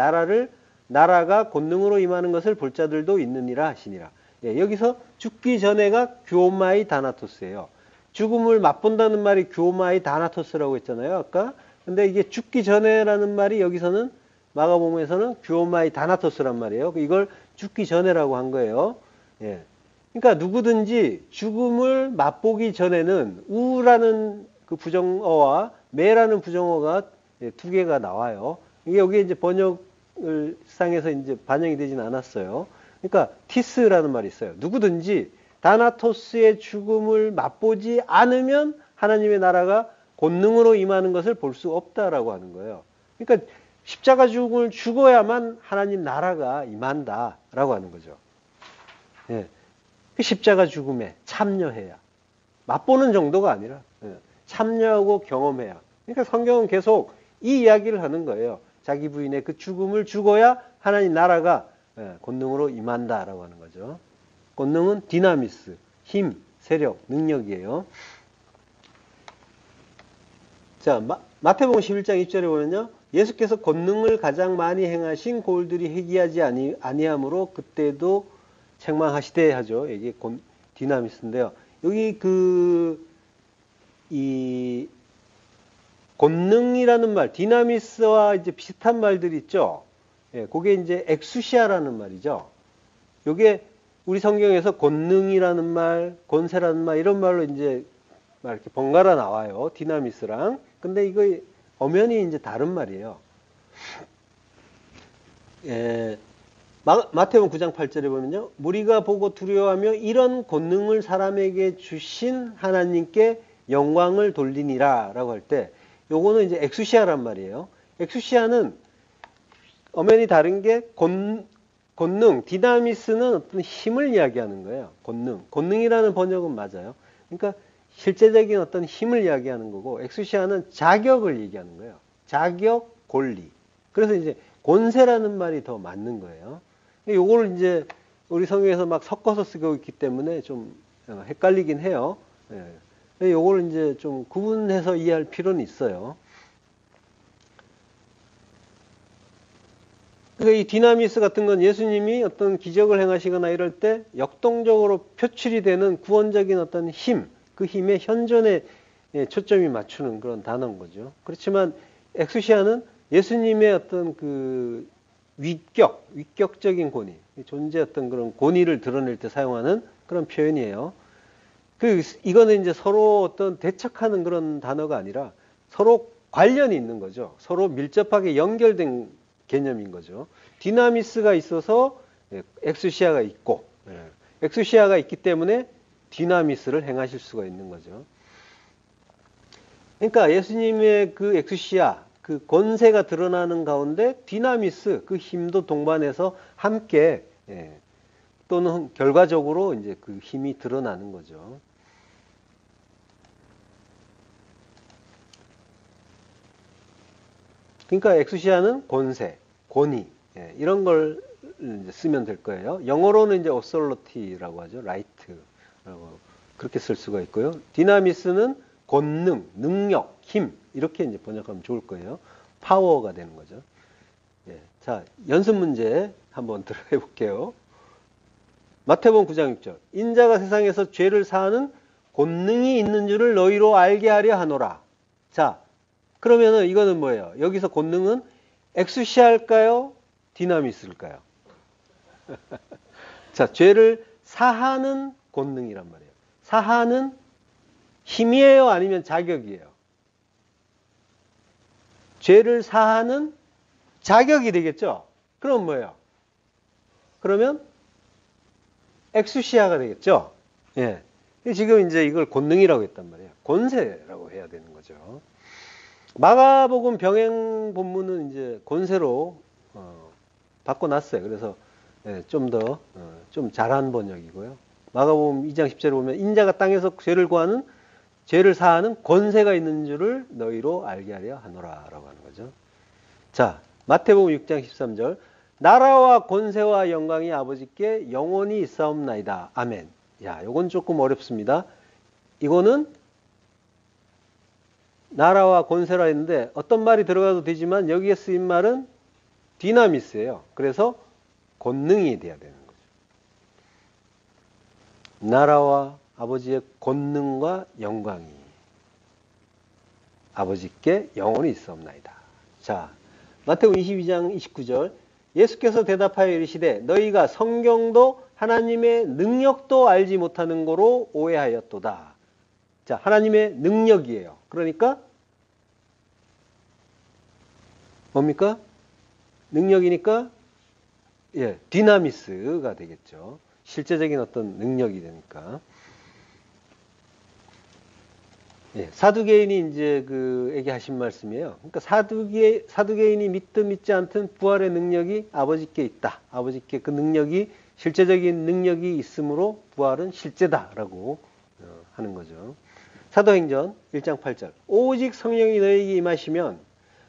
나라가 권능으로 임하는 것을 볼 자들도 있느니라 하시니라. 예, 여기서 죽기 전에가 규오마이 다나토스예요. 죽음을 맛본다는 말이 규오마이 다나토스라고 했잖아요, 아까. 근데 이게 죽기 전에라는 말이 여기서는 마가복음에서는 규오마이 다나토스란 말이에요. 이걸 죽기 전에라고 한 거예요. 예. 그러니까 누구든지 죽음을 맛보기 전에는 우라는 그 부정어와 매라는 부정어가 두 개가 나와요. 이게 여기 이제 번역을 상에서 이제 반영이 되진 않았어요. 그러니까 티스라는 말이 있어요. 누구든지 다나토스의 죽음을 맛보지 않으면 하나님의 나라가 권능으로 임하는 것을 볼 수 없다라고 하는 거예요. 그러니까 십자가 죽음을 죽어야만 하나님 나라가 임한다라고 하는 거죠. 예. 그 십자가 죽음에 참여해야. 맛보는 정도가 아니라 참여하고 경험해야. 그러니까 성경은 계속 이 이야기를 하는 거예요. 자기 부인의 그 죽음을 죽어야 하나님 나라가 권능으로 임한다라고 하는 거죠. 권능은 디나미스, 힘, 세력, 능력이에요. 자, 마태복음 11장 2절에 보면요. 예수께서 권능을 가장 많이 행하신 고을들이 회개하지 아니하므로 그때도 책망하시되 하죠. 이게 디나미스인데요. 여기 이 권능이라는 말, 디나미스와 이제 비슷한 말들이 있죠. 예, 그게 이제 엑수시아라는 말이죠. 요게 우리 성경에서 권능이라는 말, 권세라는 말 이런 말로 이제 막 이렇게 번갈아 나와요. 디나미스랑. 근데 이거 엄연히 이제 다른 말이에요. 예, 마태복음 9장 8절에 보면요. 무리가 보고 두려워하며 이런 권능을 사람에게 주신 하나님께 영광을 돌리니라 라고 할 때 요거는 이제 엑수시아란 말이에요. 엑수시아는 엄연히 다른 게 권능, 디나미스는 어떤 힘을 이야기하는 거예요. 권능이라는 번역은 맞아요. 그러니까 실제적인 어떤 힘을 이야기하는 거고 엑수시아는 자격을 얘기하는 거예요. 자격, 권리. 그래서 이제 권세라는 말이 더 맞는 거예요. 요거를 이제 우리 성경에서 막 섞어서 쓰고 있기 때문에 좀 헷갈리긴 해요. 예. 요걸 이제 좀 구분해서 이해할 필요는 있어요. 그러니까 이 디나미스 같은 건 예수님이 어떤 기적을 행하시거나 이럴 때 역동적으로 표출이 되는 구원적인 어떤 힘, 그 힘의 현존에 초점이 맞추는 그런 단어인 거죠. 그렇지만 엑수시아는 예수님의 어떤 그 위격적인 권위, 존재 어떤 그런 권위를 드러낼 때 사용하는 그런 표현이에요. 이거는 이제 서로 어떤 대척하는 그런 단어가 아니라 서로 관련이 있는 거죠. 서로 밀접하게 연결된 개념인 거죠. 디나미스가 있어서 엑수시아가 있고, 엑수시아가 있기 때문에 디나미스를 행하실 수가 있는 거죠. 그러니까 예수님의 그 엑수시아, 그 권세가 드러나는 가운데 디나미스, 그 힘도 동반해서 함께 또는 결과적으로 이제 그 힘이 드러나는 거죠. 그러니까 엑수시아는 권세, 권위 이런 걸 이제 쓰면 될 거예요. 영어로는 이제 authority라고 하죠. right라고 그렇게 쓸 수가 있고요. 디나미스는 권능, 능력, 힘 이렇게 이제 번역하면 좋을 거예요. 파워가 되는 거죠. 자, 연습 문제 한번 들어해 볼게요. 마태복음 9장 6절. 인자가 세상에서 죄를 사하는 권능이 있는 줄을 너희로 알게 하려 하노라. 자, 그러면은 이거는 뭐예요? 여기서 권능은 엑수시아일까요? 디나미스일까요? 자, 죄를 사하는 권능이란 말이에요. 사하는 힘이에요? 아니면 자격이에요? 죄를 사하는 자격이 되겠죠? 그럼 뭐예요? 그러면 엑수시아가 되겠죠? 예. 지금 이제 이걸 권능이라고 했단 말이에요. 권세라고 해야 되는 거죠. 마가복음 병행 본문은 이제 권세로 바꿔놨어요. 그래서 좀 더 좀 잘한 번역이고요. 마가복음 2장 10절에 보면 인자가 땅에서 죄를 사하는 권세가 있는 줄을 너희로 알게 하려 하노라라고 하는 거죠. 자, 마태복음 6장 13절. 나라와 권세와 영광이 아버지께 영원히 있사옵나이다. 아멘. 야, 요건 조금 어렵습니다. 이거는 나라와 권세라 했는데 어떤 말이 들어가도 되지만 여기에 쓰인 말은 디나미스예요. 그래서 권능이 돼야 되는 거죠. 나라와 아버지의 권능과 영광이 아버지께 영원히 있사옵나이다. 자, 마태복음 22장 29절. 예수께서 대답하여 이르시되 너희가 성경도 하나님의 능력도 알지 못하는 거로 오해하였도다. 자, 하나님의 능력이에요. 그러니까 뭡니까? 능력이니까 디나미스가 되겠죠. 실제적인 어떤 능력이 되니까. 사두개인이 이제 그에게 하신 말씀이에요. 그러니까 사두개인이 믿든 믿지 않든 부활의 능력이 아버지께 있다. 아버지께 그 능력이 실제적인 능력이 있으므로 부활은 실제다라고 하는 거죠. 사도행전 1장 8절. 오직 성령이 너희에게 임하시면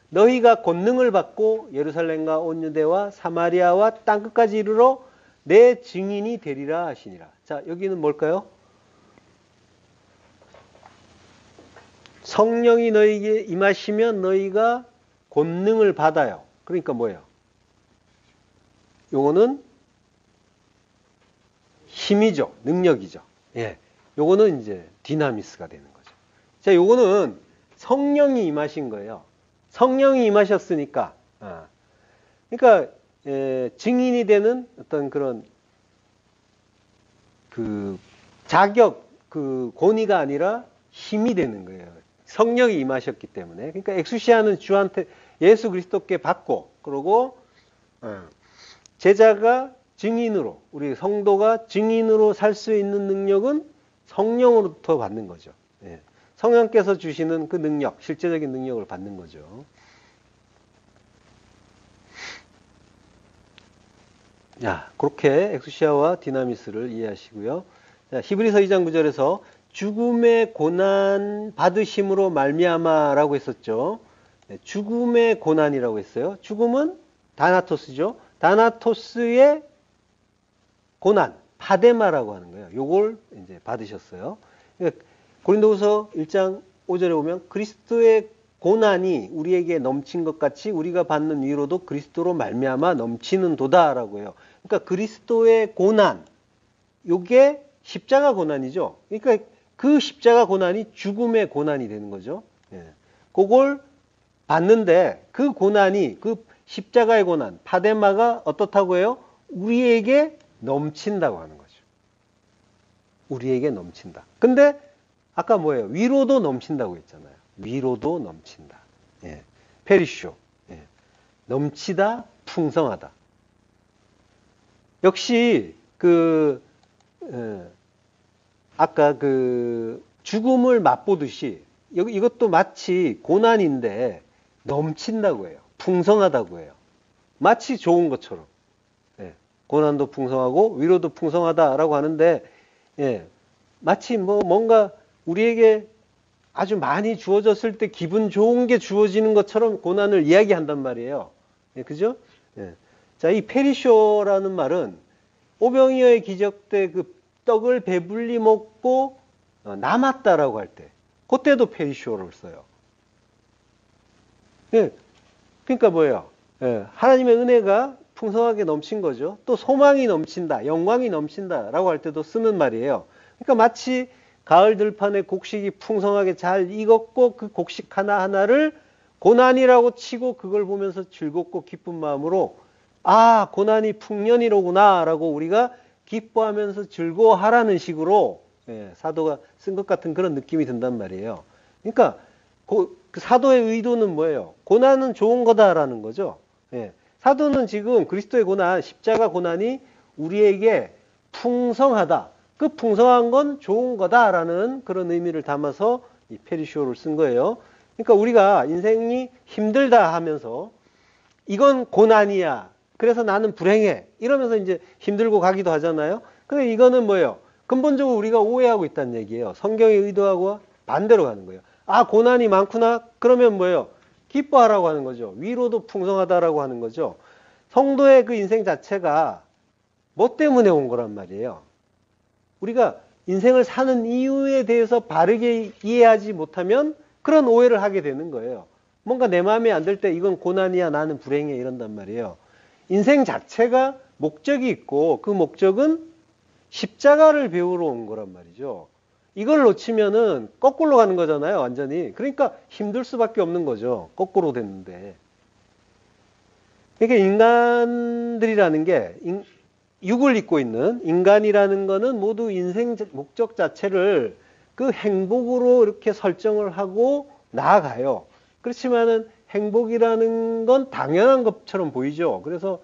너희가 권능을 받고 예루살렘과 온 유대와 사마리아와 땅끝까지 이르러 내 증인이 되리라 하시니라. 자, 여기는 뭘까요? 성령이 너희에게 임하시면 너희가 권능을 받아요. 그러니까 뭐예요? 요거는 힘이죠. 능력이죠. 요거는 이제 디나미스가 되는 거죠. 자, 요거는 성령이 임하신 거예요. 성령이 임하셨으니까. 그러니까 증인이 되는 어떤 그런 그 자격, 그 권위가 아니라 힘이 되는 거예요. 성령이 임하셨기 때문에. 그러니까 엑수시아는 주한테 예수 그리스도께 받고 그러고 제자가 증인으로 우리 성도가 증인으로 살 수 있는 능력은 성령으로부터 받는 거죠. 성령께서 주시는 그 능력, 실제적인 능력을 받는 거죠. 자, 그렇게 엑수시아와 디나미스를 이해하시고요. 자, 히브리서 2장 9절에서 죽음의 고난 받으심으로 말미암아라고 했었죠. 죽음의 고난이라고 했어요. 죽음은 다나토스죠. 다나토스의 고난, 파데마라고 하는 거예요. 요걸 이제 받으셨어요. 그러니까 고린도후서 1장 5절에 보면 그리스도의 고난이 우리에게 넘친 것 같이 우리가 받는 위로도 그리스도로 말미암아 넘치는 도다라고 해요. 그러니까 그리스도의 고난, 요게 십자가 고난이죠. 그러니까 그 십자가 고난이 죽음의 고난이 되는 거죠. 예. 그걸 받는데 그 고난이, 그 십자가의 고난, 파데마가 어떻다고 해요? 우리에게 넘친다고 하는 거죠. 우리에게 넘친다. 근데 아까 뭐예요? 위로도 넘친다고 했잖아요. 위로도 넘친다. 예. 페리쇼. 예. 넘치다, 풍성하다. 역시 아까 죽음을 맛보듯이 이것도 마치 고난인데 넘친다고 해요. 풍성하다고 해요. 마치 좋은 것처럼. 예. 고난도 풍성하고 위로도 풍성하다라고 하는데, 예. 마치 뭔가 우리에게 아주 많이 주어졌을 때 기분 좋은 게 주어지는 것처럼 고난을 이야기한단 말이에요. 예, 그죠? 예. 자, 이 페리쇼라는 말은 오병이어의 기적 때 그 떡을 배불리 먹고 남았다라고 할 때, 그때도 페리쇼를 써요. 예. 그러니까 뭐예요? 예. 하나님의 은혜가 풍성하게 넘친 거죠. 또 소망이 넘친다, 영광이 넘친다라고 할 때도 쓰는 말이에요. 그러니까 마치 가을 들판에 곡식이 풍성하게 잘 익었고 그 곡식 하나하나를 고난이라고 치고 그걸 보면서 즐겁고 기쁜 마음으로 아, 고난이 풍년이로구나 라고 우리가 기뻐하면서 즐거워하라는 식으로 사도가 쓴 것 같은 그런 느낌이 든단 말이에요. 그러니까 그 사도의 의도는 뭐예요? 고난은 좋은 거다라는 거죠. 사도는 지금 그리스도의 고난, 십자가 고난이 우리에게 풍성하다. 그 풍성한 건 좋은 거다라는 그런 의미를 담아서 이 페리쇼를 쓴 거예요. 그러니까 우리가 인생이 힘들다 하면서 이건 고난이야. 그래서 나는 불행해. 이러면서 이제 힘들고 가기도 하잖아요. 근데 이거는 뭐예요? 근본적으로 우리가 오해하고 있다는 얘기예요. 성경의 의도하고 반대로 가는 거예요. 아, 고난이 많구나? 그러면 뭐예요? 기뻐하라고 하는 거죠. 위로도 풍성하다라고 하는 거죠. 성도의 그 인생 자체가 뭐 때문에 온 거란 말이에요. 우리가 인생을 사는 이유에 대해서 바르게 이해하지 못하면 그런 오해를 하게 되는 거예요. 뭔가 내 마음에 안 들 때 이건 고난이야, 나는 불행해 이런단 말이에요. 인생 자체가 목적이 있고 그 목적은 십자가를 배우러 온 거란 말이죠. 이걸 놓치면은 거꾸로 가는 거잖아요, 완전히. 그러니까 힘들 수밖에 없는 거죠. 거꾸로 됐는데. 그러니까 인간들이라는 게 육을 입고 있는 인간이라는 거는 모두 인생 목적 자체를 그 행복으로 이렇게 설정을 하고 나아가요. 그렇지만은 행복이라는 건 당연한 것처럼 보이죠. 그래서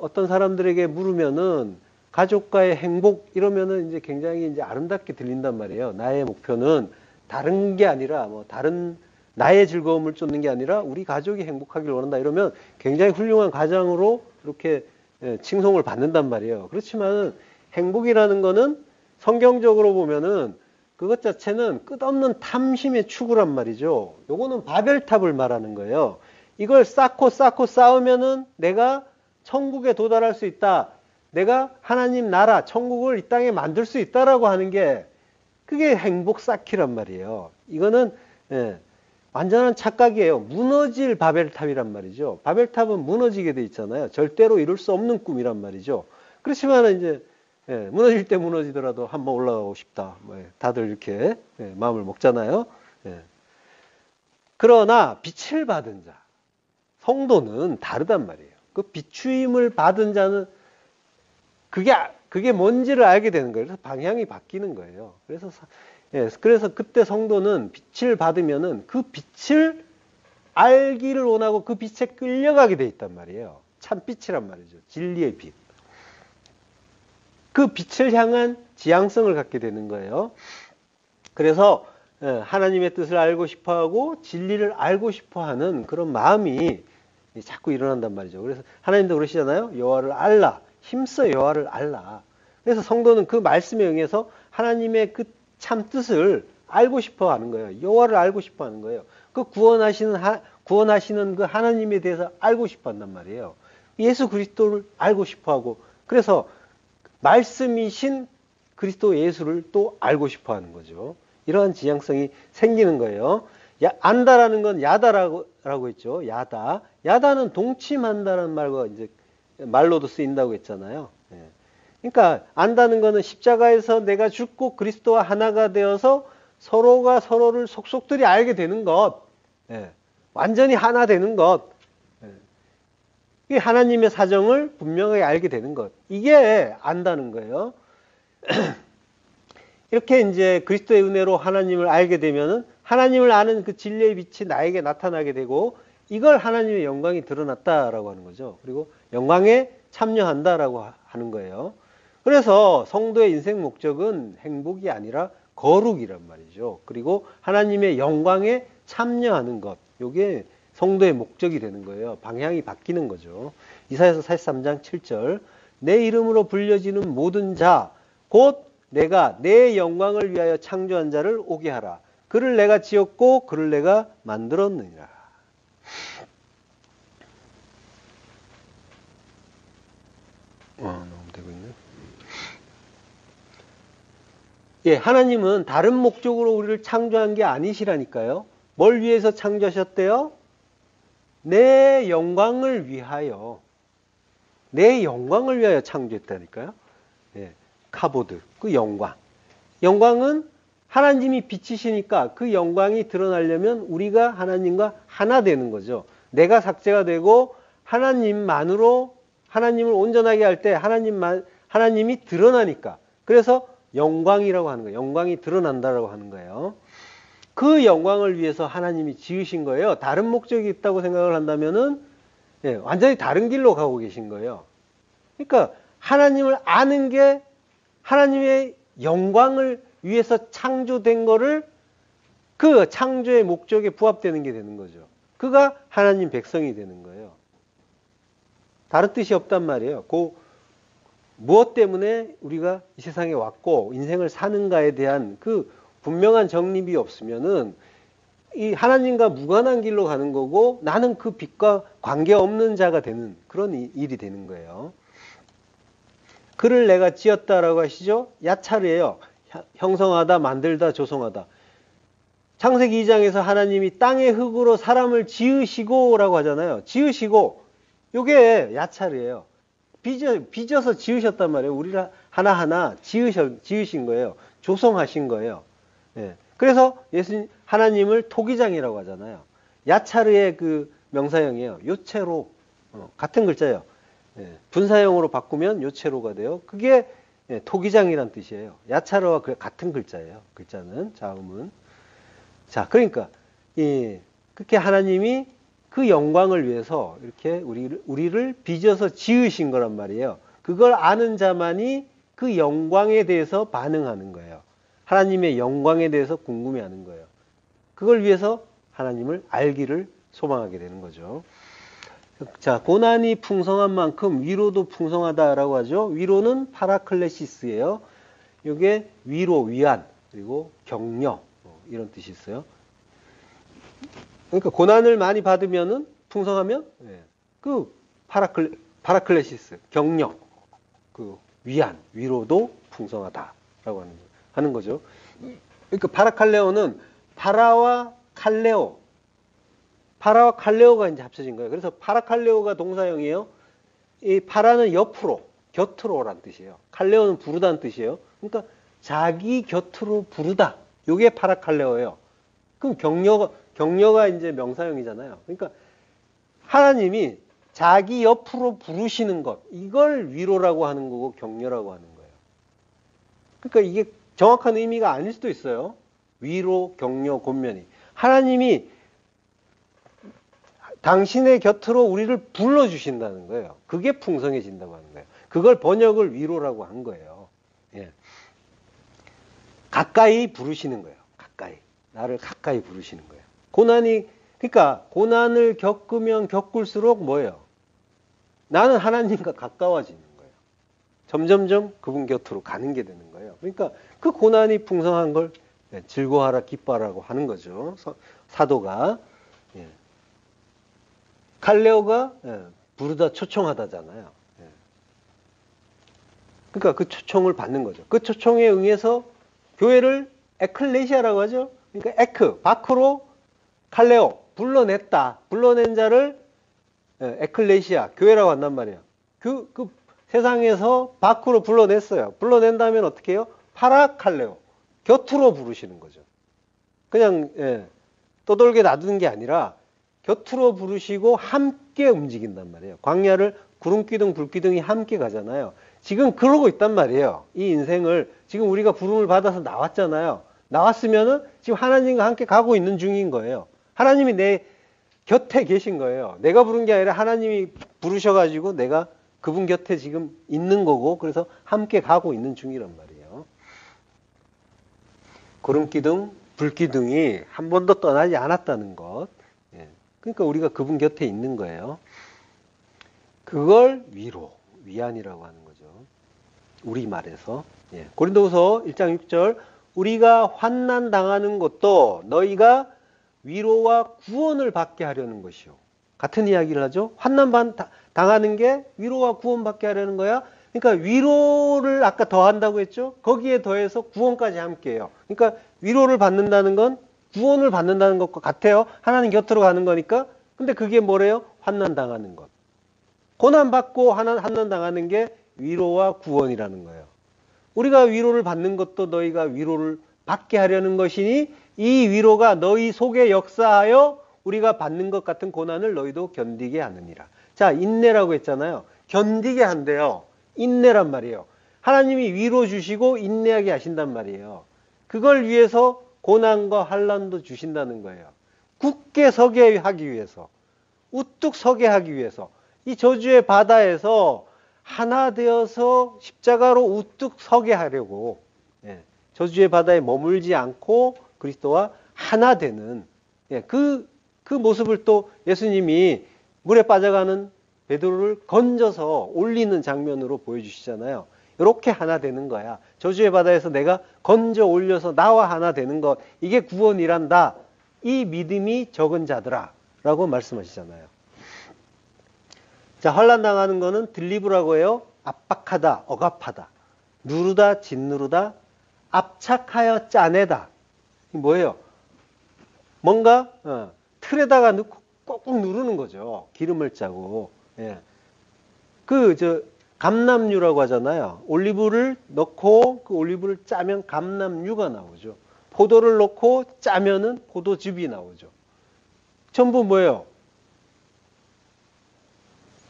어떤 사람들에게 물으면은 가족과의 행복 이러면은 이제 굉장히 이제 아름답게 들린단 말이에요. 나의 목표는 다른 게 아니라 다른 나의 즐거움을 쫓는 게 아니라 우리 가족이 행복하길 원한다 이러면 굉장히 훌륭한 가장으로 이렇게 칭송을 받는단 말이에요. 그렇지만 행복이라는 거는 성경적으로 보면은 그것 자체는 끝없는 탐심의 추구란 말이죠. 요거는 바벨탑을 말하는 거예요. 이걸 쌓고 쌓으면은 내가 천국에 도달할 수 있다. 내가 하나님 나라, 천국을 이 땅에 만들 수 있다라고 하는 게 그게 행복 쌓기란 말이에요. 이거는 완전한 착각이에요. 무너질 바벨탑이란 말이죠. 바벨탑은 무너지게 돼 있잖아요. 절대로 이룰 수 없는 꿈이란 말이죠. 그렇지만 이제 무너질 때 무너지더라도 한번 올라가고 싶다. 다들 이렇게 마음을 먹잖아요. 그러나 빛을 받은 자, 성도는 다르단 말이에요. 그 비추임을 받은 자는 그게 뭔지를 알게 되는 거예요. 그래서 방향이 바뀌는 거예요. 그래서 그때 성도는 빛을 받으면은 그 빛을 알기를 원하고 그 빛에 끌려가게 돼 있단 말이에요. 참빛이란 말이죠. 진리의 빛. 그 빛을 향한 지향성을 갖게 되는 거예요. 그래서 하나님의 뜻을 알고 싶어하고 진리를 알고 싶어하는 그런 마음이 자꾸 일어난단 말이죠. 그래서 하나님도 그러시잖아요. 여호와를 알라. 힘써 여호와를 알라. 그래서 성도는 그 말씀에 의해서 하나님의 그 참 뜻을 알고 싶어 하는 거예요. 여호와를 알고 싶어 하는 거예요. 그 구원하시는 그 하나님에 대해서 알고 싶어 한단 말이에요. 예수 그리스도를 알고 싶어 하고, 그래서 말씀이신 그리스도 예수를 또 알고 싶어 하는 거죠. 이러한 지향성이 생기는 거예요. 안다라는 건 야다라고 했죠. 야다. 야다는 동침한다는 말과 이제 말로도 쓰인다고 했잖아요. 예. 그러니까 안다는 거는 십자가에서 내가 죽고 그리스도와 하나가 되어서 서로가 서로를 속속들이 알게 되는 것. 예. 완전히 하나 되는 것. 예. 이 하나님의 사정을 분명하게 알게 되는 것. 이게 안다는 거예요. 이렇게 이제 그리스도의 은혜로 하나님을 알게 되면은 하나님을 아는 그 진리의 빛이 나에게 나타나게 되고 이걸 하나님의 영광이 드러났다라고 하는 거죠. 그리고 영광에 참여한다라고 하는 거예요. 그래서 성도의 인생 목적은 행복이 아니라 거룩이란 말이죠. 그리고 하나님의 영광에 참여하는 것. 이게 성도의 목적이 되는 거예요. 방향이 바뀌는 거죠. 이사야서 43장 7절 내 이름으로 불려지는 모든 자 곧 내가 내 영광을 위하여 창조한 자를 오게 하라. 그를 내가 지었고 그를 내가 만들었느니라. 너무 되고 있네. 예, 하나님은 다른 목적으로 우리를 창조한 게 아니시라니까요. 뭘 위해서 창조하셨대요? 내 영광을 위하여. 내 영광을 위하여 창조했다니까요. 예, 카보드, 그 영광. 영광은 하나님이 빛이시니까 그 영광이 드러나려면 우리가 하나님과 하나 되는 거죠. 내가 삭제가 되고 하나님만으로 하나님을 온전하게 할 때 하나님이 드러나니까. 그래서 영광이라고 하는 거예요. 영광이 드러난다라고 하는 거예요. 그 영광을 위해서 하나님이 지으신 거예요. 다른 목적이 있다고 생각을 한다면은 완전히 다른 길로 가고 계신 거예요. 그러니까 하나님을 아는 게 하나님의 영광을 위해서 창조된 거를 그 창조의 목적에 부합되는 게 되는 거죠. 그가 하나님 백성이 되는 거예요. 다른 뜻이 없단 말이에요. 무엇 때문에 우리가 이 세상에 왔고 인생을 사는가에 대한 그 분명한 정립이 없으면은 이 하나님과 무관한 길로 가는 거고 나는 그 빛과 관계없는 자가 되는 그런 일이 되는 거예요. 그를 내가 지었다라고 하시죠? 야차르예요. 형성하다, 만들다, 조성하다. 창세기 2장에서 하나님이 땅의 흙으로 사람을 지으시고라고 하잖아요. 지으시고 이게 야차르예요. 빚어서 지으셨단 말이에요. 우리를 하나하나 지으신 거예요. 조성하신 거예요. 예. 그래서 하나님을 토기장이라고 하잖아요. 야차르의 그 명사형이에요. 요체로 같은 글자예요. 예. 분사형으로 바꾸면 요체로가 돼요. 그게 토기장이란 뜻이에요. 야차르와 같은 글자예요. 글자는 자음은. 자, 그러니까 그렇게 하나님이 그 영광을 위해서 이렇게 우리를 빚어서 지으신 거란 말이에요. 그걸 아는 자만이 그 영광에 대해서 반응하는 거예요. 하나님의 영광에 대해서 궁금해하는 거예요. 그걸 위해서 하나님을 알기를 소망하게 되는 거죠. 자, 고난이 풍성한 만큼 위로도 풍성하다라고 하죠. 위로는 파라클레시스예요. 이게 위로, 위안, 그리고 격려 이런 뜻이 있어요. 그러니까 고난을 많이 받으면은 풍성하면 그 파라클레시스, 격려, 그 위안, 위로도 풍성하다라고 하는 거죠. 그러니까 파라칼레오는 파라와 칼레오, 파라와 칼레오가 이제 합쳐진 거예요. 그래서 파라칼레오가 동사형이에요. 이 파라는 옆으로, 곁으로란 뜻이에요. 칼레오는 부르다는 뜻이에요. 그러니까 자기 곁으로 부르다. 이게 파라칼레오예요. 그럼 격려가 이제 명사형이잖아요. 그러니까 하나님이 자기 옆으로 부르시는 것, 이걸 위로라고 하는 거고 격려라고 하는 거예요. 그러니까 이게 정확한 의미가 아닐 수도 있어요. 위로, 격려, 권면이. 하나님이 당신의 곁으로 우리를 불러주신다는 거예요. 그게 풍성해진다고 하는 거예요. 그걸 번역을 위로라고 한 거예요. 예. 가까이 부르시는 거예요. 가까이. 나를 가까이 부르시는 거예요. 그러니까 고난을 겪으면 겪을수록 뭐예요? 나는 하나님과 가까워지는 거예요. 점점점 그분 곁으로 가는 게 되는 거예요. 그러니까 그 고난이 풍성한 걸 즐거워하라, 기뻐하라고 하는 거죠. 사도가. 예. 칼레오가 부르다 초청하다잖아요. 예. 그러니까 그 초청을 받는 거죠. 그 초청에 응해서 교회를 에클레시아라고 하죠. 그러니까 밖으로 칼레오, 불러냈다. 불러낸 자를 에클레시아, 교회라고 한단 말이에요. 그 세상에서 밖으로 불러냈어요. 불러낸다면 어떻게 해요? 파라칼레오, 곁으로 부르시는 거죠. 그냥 떠돌게 놔두는 게 아니라 곁으로 부르시고 함께 움직인단 말이에요. 광야를 구름기둥, 불기둥이 함께 가잖아요. 지금 그러고 있단 말이에요. 이 인생을 지금 우리가 부름을 받아서 나왔잖아요. 나왔으면은 지금 하나님과 함께 가고 있는 중인 거예요. 하나님이 내 곁에 계신 거예요. 내가 부른 게 아니라 하나님이 부르셔가지고 내가 그분 곁에 지금 있는 거고, 그래서 함께 가고 있는 중이란 말이에요. 구름기둥, 불기둥이 한 번도 떠나지 않았다는 것. 그러니까 우리가 그분 곁에 있는 거예요. 그걸 위안이라고 하는 거죠. 우리말에서. 고린도후서 1장 6절, 우리가 환난 당하는 것도 너희가 위로와 구원을 받게 하려는 것이요. 같은 이야기를 하죠. 환난 당하는 게 위로와 구원 받게 하려는 거야. 그러니까 위로를 아까 더한다고 했죠. 거기에 더해서 구원까지 함께해요. 그러니까 위로를 받는다는 건 구원을 받는다는 것과 같아요. 하나님 곁으로 가는 거니까. 근데 그게 뭐래요? 환난 당하는 것. 고난 받고 환난 당하는 게 위로와 구원이라는 거예요. 우리가 위로를 받는 것도 너희가 위로를 받게 하려는 것이니 이 위로가 너희 속에 역사하여 우리가 받는 것 같은 고난을 너희도 견디게 하느니라. 자, 인내라고 했잖아요. 견디게 한대요. 인내란 말이에요. 하나님이 위로 주시고 인내하게 하신단 말이에요. 그걸 위해서 고난과 환난도 주신다는 거예요. 굳게 서게 하기 위해서, 우뚝 서게 하기 위해서, 이 저주의 바다에서 하나 되어서 십자가로 우뚝 서게 하려고, 저주의 바다에 머물지 않고 그리스도와 하나 되는, 그 모습을 또 예수님이 물에 빠져가는 베드로를 건져서 올리는 장면으로 보여주시잖아요. 이렇게 하나 되는 거야. 저주의 바다에서 내가 건져 올려서 나와 하나 되는 것, 이게 구원이란다. 이 믿음이 적은 자들아 라고 말씀하시잖아요. 자, 환난 당하는 거는 들리브라고 해요. 압박하다, 억압하다, 누르다, 짓누르다, 압착하여 짜내다. 이게 뭐예요? 뭔가 틀에다가 넣고 꾹꾹 누르는 거죠. 기름을 짜고. 감람유라고 하잖아요. 올리브를 넣고 그 올리브를 짜면 감람유가 나오죠. 포도를 넣고 짜면은 포도즙이 나오죠. 전부 뭐예요?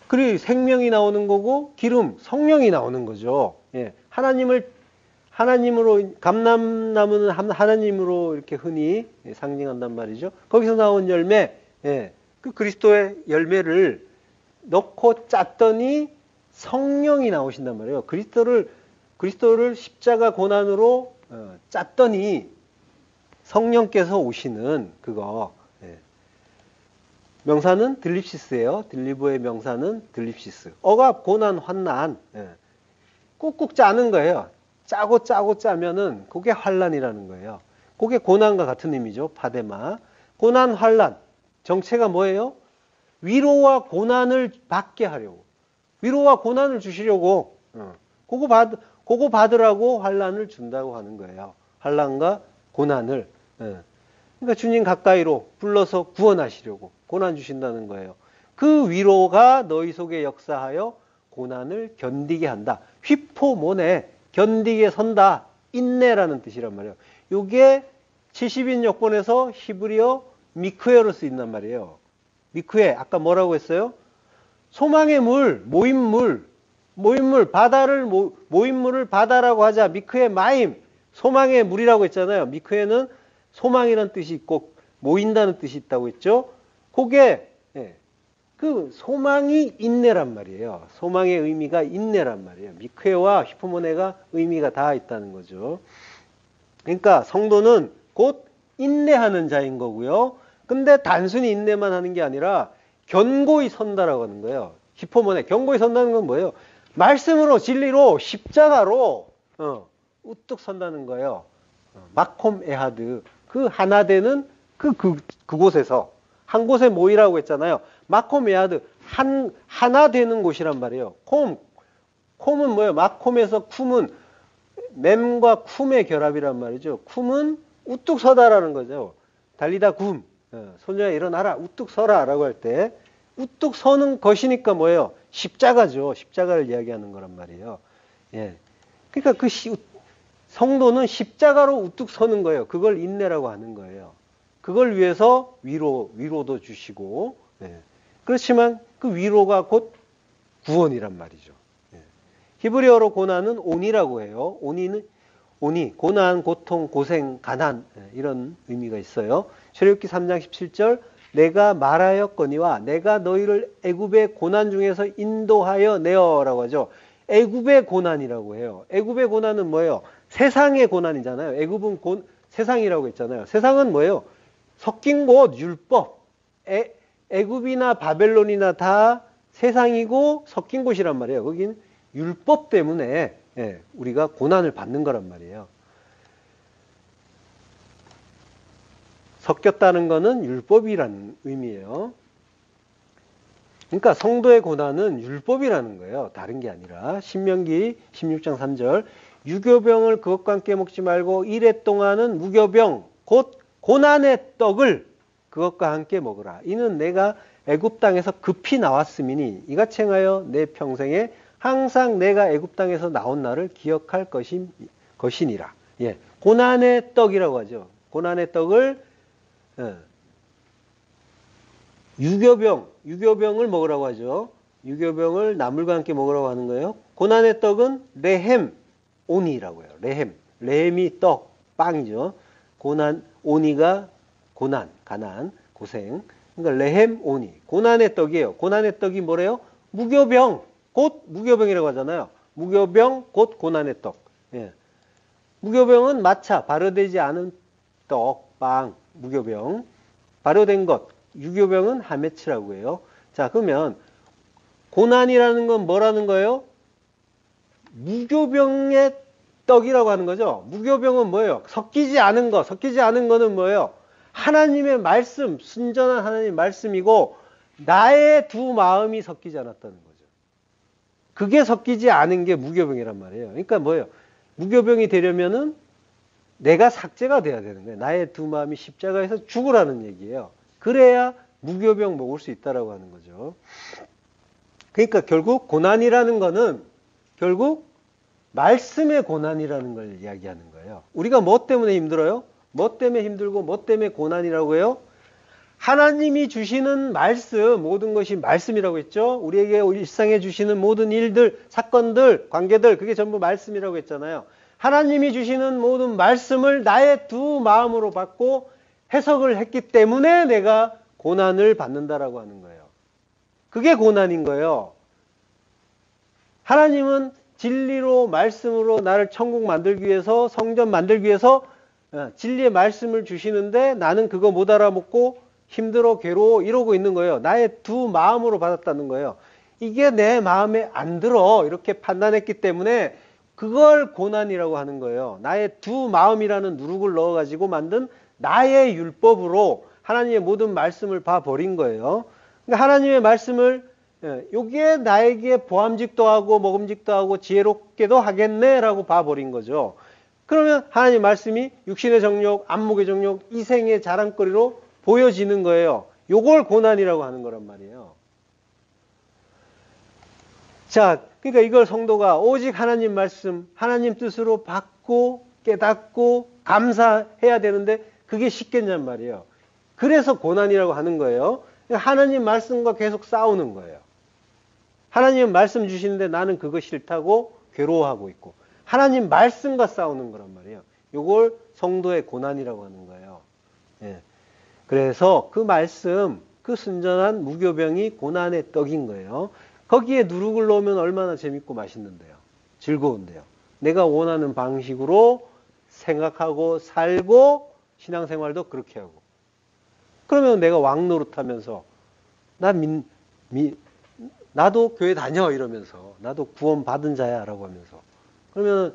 그리고 생명이 나오는 거고 기름, 성령이 나오는 거죠. 하나님으로, 감람나무는 하나님으로 이렇게 흔히 상징한단 말이죠. 거기서 나온 열매, 그 그리스도의 열매를 넣고 짰더니 성령이 나오신단 말이에요. 그리스도를 십자가 고난으로 짰더니 성령께서 오시는 그거. 명사는 들립시스예요. 들리브의 명사는 들립시스. 억압, 고난, 환난. 꾹꾹 짜는 거예요. 짜고 짜면은 그게 환난이라는 거예요. 그게 고난과 같은 의미죠. 파데마. 고난, 환난. 정체가 뭐예요? 위로와 고난을 받게 하려고. 위로와 고난을 주시려고. 그거 받으라고 환난을 준다고 하는 거예요. 환난과 고난을. 그러니까 주님 가까이로 불러서 구원하시려고 고난 주신다는 거예요. 그 위로가 너희 속에 역사하여 고난을 견디게 한다. 휘포모네, 견디게 선다. 인내라는 뜻이란 말이에요. 이게 70인 역본에서 히브리어 미크에로 쓰인단 말이에요. 미크에, 아까 뭐라고 했어요? 소망의 물, 모임물, 모임물을 바다라고 하자. 미크에 마임, 소망의 물이라고 했잖아요. 미크에는 소망이라는 뜻이 있고 모인다는 뜻이 있다고 했죠. 그게 그 소망이 인내란 말이에요. 소망의 의미가 인내란 말이에요. 미크에와 히포모네가 의미가 다 있다는 거죠. 그러니까 성도는 곧 인내하는 자인 거고요. 근데 단순히 인내만 하는 게 아니라 견고히 선다라고 하는 거예요. 히포모네, 견고히 선다는 건 뭐예요? 말씀으로, 진리로, 십자가로 우뚝 선다는 거예요. 마콤 에하드, 그 하나 되는 그곳에서 한 곳에 모이라고 했잖아요. 마콤 에하드, 하나 되는 곳이란 말이에요. 콤은 뭐예요? 마콤에서 쿰은 맴과 쿰의 결합이란 말이죠. 쿰은 우뚝 서다라는 거죠. 달리다 굼. 소녀야 일어나라. 우뚝 서라. 라고 할 때 우뚝 서는 것이니까 뭐예요? 십자가죠. 십자가를 이야기하는 거란 말이에요. 예. 그러니까 그 성도는 십자가로 우뚝 서는 거예요. 그걸 인내라고 하는 거예요. 그걸 위해서 위로도 주시고, 예. 그렇지만 그 위로가 곧 구원이란 말이죠. 예. 히브리어로 고난은 온이라고 해요. 온이, 고난, 고통, 고생, 가난, 예. 이런 의미가 있어요. 출애굽기 3장 17절, 내가 말하였거니와 내가 너희를 애굽의 고난 중에서 인도하여 내어라고 하죠. 애굽의 고난이라고 해요. 애굽의 고난은 뭐예요? 세상의 고난이잖아요. 애굽은 세상이라고 했잖아요. 세상은 뭐예요? 섞인 곳, 율법. 애굽이나 바벨론이나 다 세상이고 섞인 곳이란 말이에요. 거긴 율법 때문에 우리가 고난을 받는 거란 말이에요. 섞였다는 거는 율법이라는 의미예요. 그러니까 성도의 고난은 율법이라는 거예요. 다른 게 아니라. 신명기 16장 3절, 유교병을 그것과 함께 먹지 말고 이레 동안은 무교병 곧 고난의 떡을 그것과 함께 먹으라. 이는 내가 애굽 땅에서 급히 나왔음이니 이같이 행하여 내 평생에 항상 내가 애굽 땅에서 나온 날을 기억할 것이니라. 예, 고난의 떡이라고 하죠. 고난의 떡을 유교병을 먹으라고 하죠. 유교병을 나물과 함께 먹으라고 하는 거예요. 고난의 떡은 레헴 오니라고 해요. 레헴이 떡, 빵이죠. 오니가 고난, 가난, 고생. 그러니까 레헴 오니. 고난의 떡이에요. 고난의 떡이 뭐래요? 무교병, 곧 무교병이라고 하잖아요. 무교병, 곧 고난의 떡. 예. 무교병은 마차, 발효되지 않은 떡, 빵, 무교병. 발효된 것, 유교병은 하메츠라고 해요. 자, 그러면 고난이라는 건 뭐라는 거예요? 무교병의 떡이라고 하는 거죠. 무교병은 뭐예요? 섞이지 않은 거. 섞이지 않은 거는 뭐예요? 하나님의 말씀, 순전한 하나님의 말씀이고 나의 두 마음이 섞이지 않았다는 거죠. 그게 섞이지 않은 게 무교병이란 말이에요. 그러니까 뭐예요? 무교병이 되려면은 내가 삭제가 돼야 되는 거예요. 나의 두 마음이 십자가에서 죽으라는 얘기예요. 그래야 무교병 먹을 수 있다라고 하는 거죠. 그러니까 결국 고난이라는 거는 결국 말씀의 고난이라는 걸 이야기하는 거예요. 우리가 뭐 때문에 힘들어요? 뭐 때문에 힘들고 뭐 때문에 고난이라고 해요? 하나님이 주시는 말씀, 모든 것이 말씀이라고 했죠. 우리에게 일상에 주시는 모든 일들, 사건들, 관계들, 그게 전부 말씀이라고 했잖아요. 하나님이 주시는 모든 말씀을 나의 두 마음으로 받고 해석을 했기 때문에 내가 고난을 받는다라고 하는 거예요. 그게 고난인 거예요. 하나님은 진리로 말씀으로 나를 천국 만들기 위해서, 성전 만들기 위해서 진리의 말씀을 주시는데 나는 그거 못 알아먹고 힘들어 괴로워 이러고 있는 거예요. 나의 두 마음으로 받았다는 거예요. 이게 내 마음에 안 들어 이렇게 판단했기 때문에 그걸 고난이라고 하는 거예요. 나의 두 마음이라는 누룩을 넣어가지고 만든 나의 율법으로 하나님의 모든 말씀을 봐버린 거예요. 그러니까 하나님의 말씀을 여기에 나에게 보암직도 하고 먹음직도 하고 지혜롭게도 하겠네라고 봐버린 거죠. 그러면 하나님 말씀이 육신의 정욕, 안목의 정욕, 이생의 자랑거리로 보여지는 거예요. 요걸 고난이라고 하는 거란 말이에요. 자, 그러니까 이걸 성도가 오직 하나님 말씀, 하나님 뜻으로 받고 깨닫고 감사해야 되는데 그게 쉽겠냔 말이에요. 그래서 고난이라고 하는 거예요. 하나님 말씀과 계속 싸우는 거예요. 하나님 말씀 주시는데 나는 그거 싫다고 괴로워하고 있고 하나님 말씀과 싸우는 거란 말이에요. 이걸 성도의 고난이라고 하는 거예요. 예. 그래서 그 말씀, 그 순전한 무교병이 고난의 떡인 거예요. 거기에 누룩을 넣으면 얼마나 재밌고 맛있는데요. 즐거운데요. 내가 원하는 방식으로 생각하고 살고 신앙생활도 그렇게 하고 그러면 내가 왕 노릇하면서 나도 교회 다녀 이러면서 나도 구원 받은 자야 라고 하면서 그러면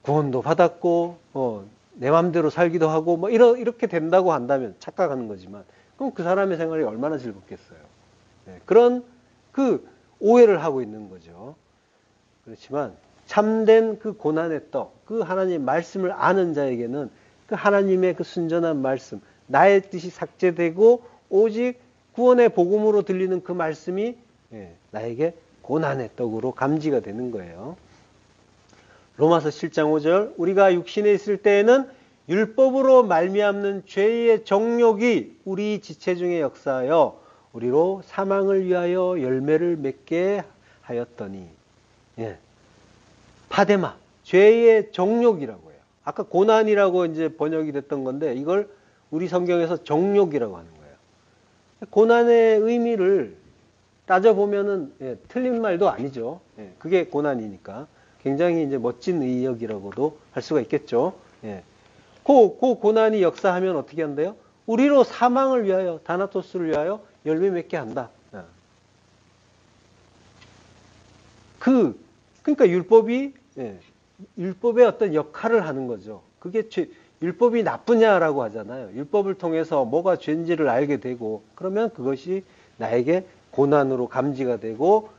구원도 받았고 내 마음대로 살기도 하고 뭐 이렇게 된다고 한다면 착각하는 거지만 그럼 그 사람의 생활이 얼마나 즐겁겠어요. 네, 그런 그 오해를 하고 있는 거죠. 그렇지만 참된 그 고난의 떡, 그 하나님 말씀을 아는 자에게는 그 하나님의 그 순전한 말씀, 나의 뜻이 삭제되고 오직 구원의 복음으로 들리는 그 말씀이 나에게 고난의 떡으로 감지가 되는 거예요. 로마서 7장 5절 우리가 육신에 있을 때에는 율법으로 말미암는 죄의 정욕이 우리 지체 중에 역사하여 우리로 사망을 위하여 열매를 맺게 하였더니 파데마 죄의 정욕이라고 해요. 아까 고난이라고 이제 번역이 됐던 건데 이걸 우리 성경에서 정욕이라고 하는 거예요. 고난의 의미를 따져보면은 틀린 말도 아니죠. 그게 고난이니까 굉장히 이제 멋진 의역이라고도 할 수가 있겠죠. 그 고난이 역사하면 어떻게 한대요? 우리로 사망을 위하여 다나토스를 위하여 열매 맺게 한다. 그러니까 율법의 어떤 역할을 하는 거죠. 그게 율법이 나쁘냐라고 하잖아요. 율법을 통해서 뭐가 죄인지를 알게 되고 그러면 그것이 나에게 고난으로 감지가 되고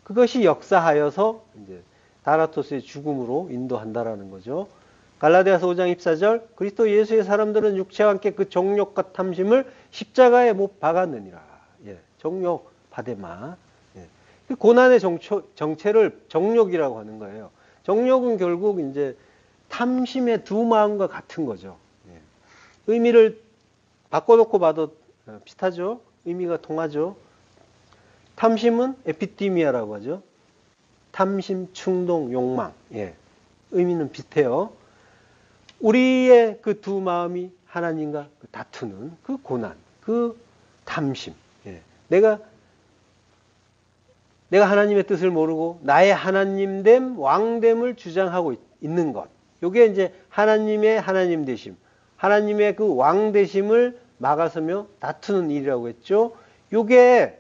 그것이 역사하여서 이제 다나토스의 죽음으로 인도한다라는 거죠. 갈라디아서 5장 24절 그리스도 예수의 사람들은 육체와 함께 그 정욕과 탐심을 십자가에 못 박았느니라. 정욕, 바데마. 그 고난의 정체를 정욕이라고 하는 거예요. 정욕은 결국 이제 탐심의 두 마음과 같은 거죠. 의미를 바꿔놓고 봐도 비슷하죠. 의미가 통하죠. 탐심은 에피티미아라고 하죠. 탐심, 충동, 욕망. 의미는 비슷해요. 우리의 그 두 마음이 하나님과 다투는 그 고난, 그 탐심. 내가 하나님의 뜻을 모르고 나의 하나님됨, 왕됨을 주장하고 있는 것. 요게 이제 하나님의 하나님 되심, 하나님의 그 왕 되심을 막아서며 다투는 일이라고 했죠. 요게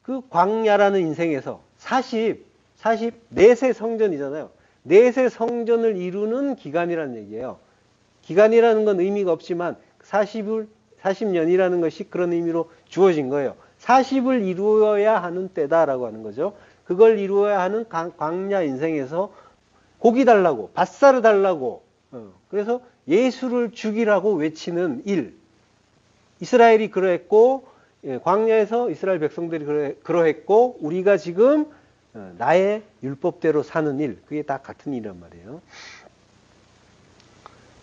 그 광야라는 인생에서 44세 성전이잖아요. 4세 성전을 이루는 기간이라는 얘기예요. 기간이라는 건 의미가 없지만 40년이라는 것이 그런 의미로 주어진 거예요. 40을 이루어야 하는 때다라고 하는 거죠. 그걸 이루어야 하는 광야 인생에서 고기 달라고, 밭살을 달라고, 그래서 예수를 죽이라고 외치는 일. 이스라엘이 그러했고, 광야에서 이스라엘 백성들이 그러했고, 우리가 지금 나의 율법대로 사는 일, 그게 다 같은 일이란 말이에요.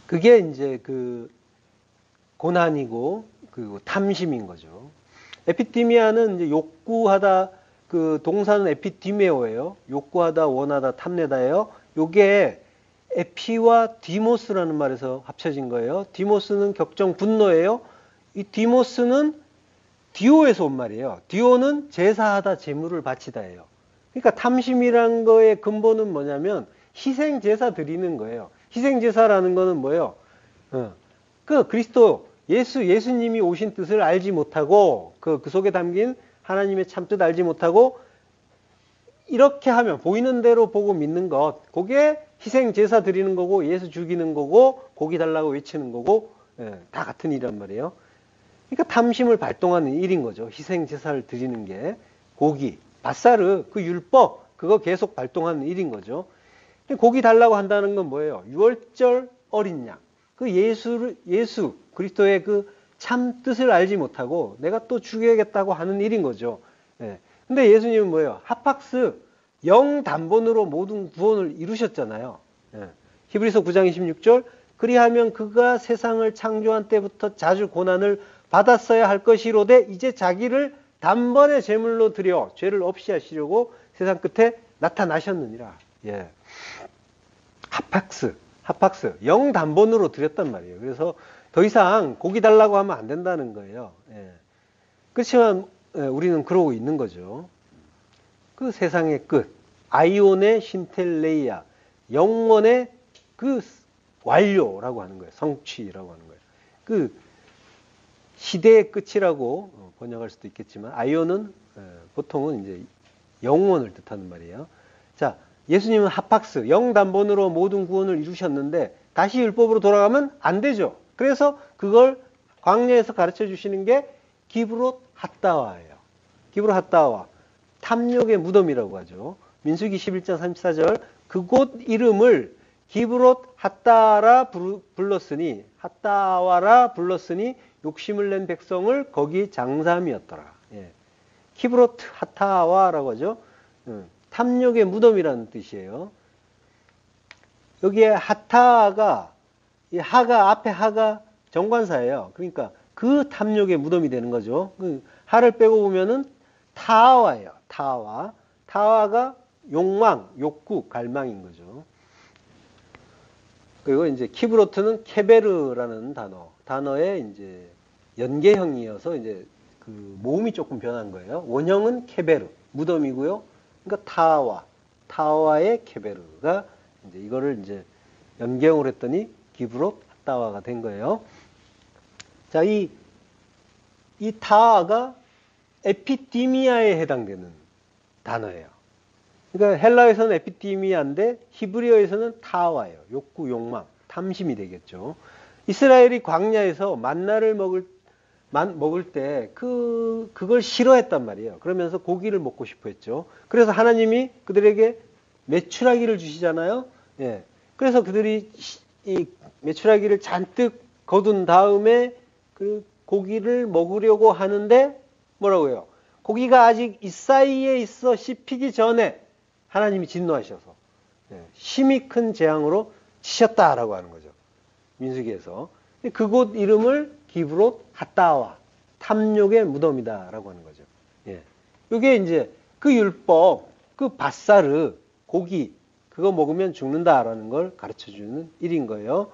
그게 이제 그 고난이고, 그 탐심인 거죠. 에피티미아는 이제 욕구하다, 그 동사는 에피티메오예요. 욕구하다, 원하다, 탐내다예요. 요게 에피와 디모스라는 말에서 합쳐진 거예요. 디모스는 격정 분노예요. 이 디모스는 디오에서 온 말이에요. 디오는 제사하다, 제물을 바치다예요. 그러니까 탐심이란 거의 근본은 뭐냐면 희생 제사 드리는 거예요. 희생 제사라는 거는 뭐예요? 그 그리스도 예수님이 오신 뜻을 알지 못하고 그 속에 담긴 하나님의 참뜻 알지 못하고 이렇게 하면 보이는 대로 보고 믿는 것, 그게 희생 제사 드리는 거고 예수 죽이는 거고 고기 달라고 외치는 거고 다 같은 일이란 말이에요. 그러니까 탐심을 발동하는 일인 거죠. 희생 제사를 드리는 게 고기, 밭사르, 그 율법 그거 계속 발동하는 일인 거죠. 고기 달라고 한다는 건 뭐예요? 유월절 어린 양. 그 예수 그리스도의 그 참 뜻을 알지 못하고 내가 또 죽여야겠다고 하는 일인 거죠. 근데 예수님은 뭐예요? 하팍스 영 단번으로 모든 구원을 이루셨잖아요. 히브리서 9장 26절 그리하면 그가 세상을 창조한 때부터 자주 고난을 받았어야 할 것이로되 이제 자기를 단번에 제물로 드려 죄를 없이 하시려고 세상 끝에 나타나셨느니라. 하팍스 영 단번으로 드렸단 말이에요. 그래서 더 이상 고기 달라고 하면 안 된다는 거예요. 그렇지만 우리는 그러고 있는 거죠. 그 세상의 끝, 아이온의 신텔레이아, 영원의 그 완료라고 하는 거예요. 성취라고 하는 거예요. 그 시대의 끝이라고 번역할 수도 있겠지만 아이온은 보통은 이제 영원을 뜻하는 말이에요. 자, 예수님은 하팍스, 영단번으로 모든 구원을 이루셨는데 다시 율법으로 돌아가면 안 되죠. 그래서 그걸 광야에서 가르쳐 주시는 게 기브롯 핫다와예요. 기브롯 핫다와, 탐욕의 무덤이라고 하죠. 민수기 11장 34절 그곳 이름을 기브롯 핫다와라 불렀으니 욕심을 낸 백성을 거기 장사함이었더라. 예. 기브롯 핫다와라고 하죠. 탐욕의 무덤이라는 뜻이에요. 여기에 핫타가 이 하가 앞에 하가 정관사예요. 그러니까 그 탐욕의 무덤이 되는 거죠. 그 하를 빼고 보면은 타와예요. 타와가 욕망, 욕구, 갈망인 거죠. 그리고 이제 키브로트는 케베르라는 단어의 이제 연계형이어서 이제 그 모음이 조금 변한 거예요. 원형은 케베르, 무덤이고요. 그러니까 타와의 케베르가 이제 이거를 이제 연계형으로 했더니 기브롯 핫다와가 된 거예요. 자, 이 타와가 에피디미아에 해당되는 단어예요. 그러니까 헬라에서는 에피디미아인데 히브리어에서는 타와예요. 욕구, 욕망, 탐심이 되겠죠. 이스라엘이 광야에서 만나를 먹을 때 그걸 싫어했단 말이에요. 그러면서 고기를 먹고 싶어 했죠. 그래서 하나님이 그들에게 메추라기를 주시잖아요. 예. 그래서 그들이 이 메추라기를 잔뜩 거둔 다음에 그 고기를 먹으려고 하는데 뭐라고요? 고기가 아직 이 사이에 있어 씹히기 전에 하나님이 진노하셔서 심히 큰 재앙으로 치셨다라고 하는 거죠. 민수기에서. 그곳 이름을 기브롯 핫다와 탐욕의 무덤이다라고 하는 거죠. 예. 이게 이제 그 율법, 그 바사르 고기 그거 먹으면 죽는다라는 걸 가르쳐주는 일인 거예요.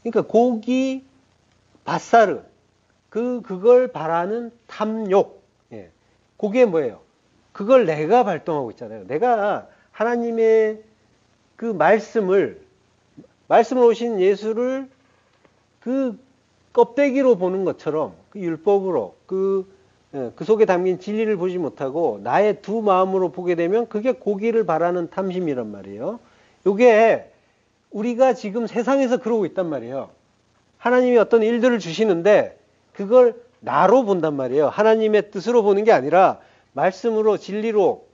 그러니까 고기, 바사르 그걸 바라는 탐욕. 예. 그게 뭐예요? 그걸 내가 발동하고 있잖아요. 내가 하나님의 그 말씀을 오신 예수를 그 껍데기로 보는 것처럼 그 율법으로 그 속에 담긴 진리를 보지 못하고 나의 두 마음으로 보게 되면 그게 고기를 바라는 탐심이란 말이에요. 이게 우리가 지금 세상에서 그러고 있단 말이에요. 하나님이 어떤 일들을 주시는데 그걸 나로 본단 말이에요. 하나님의 뜻으로 보는 게 아니라 말씀으로 진리로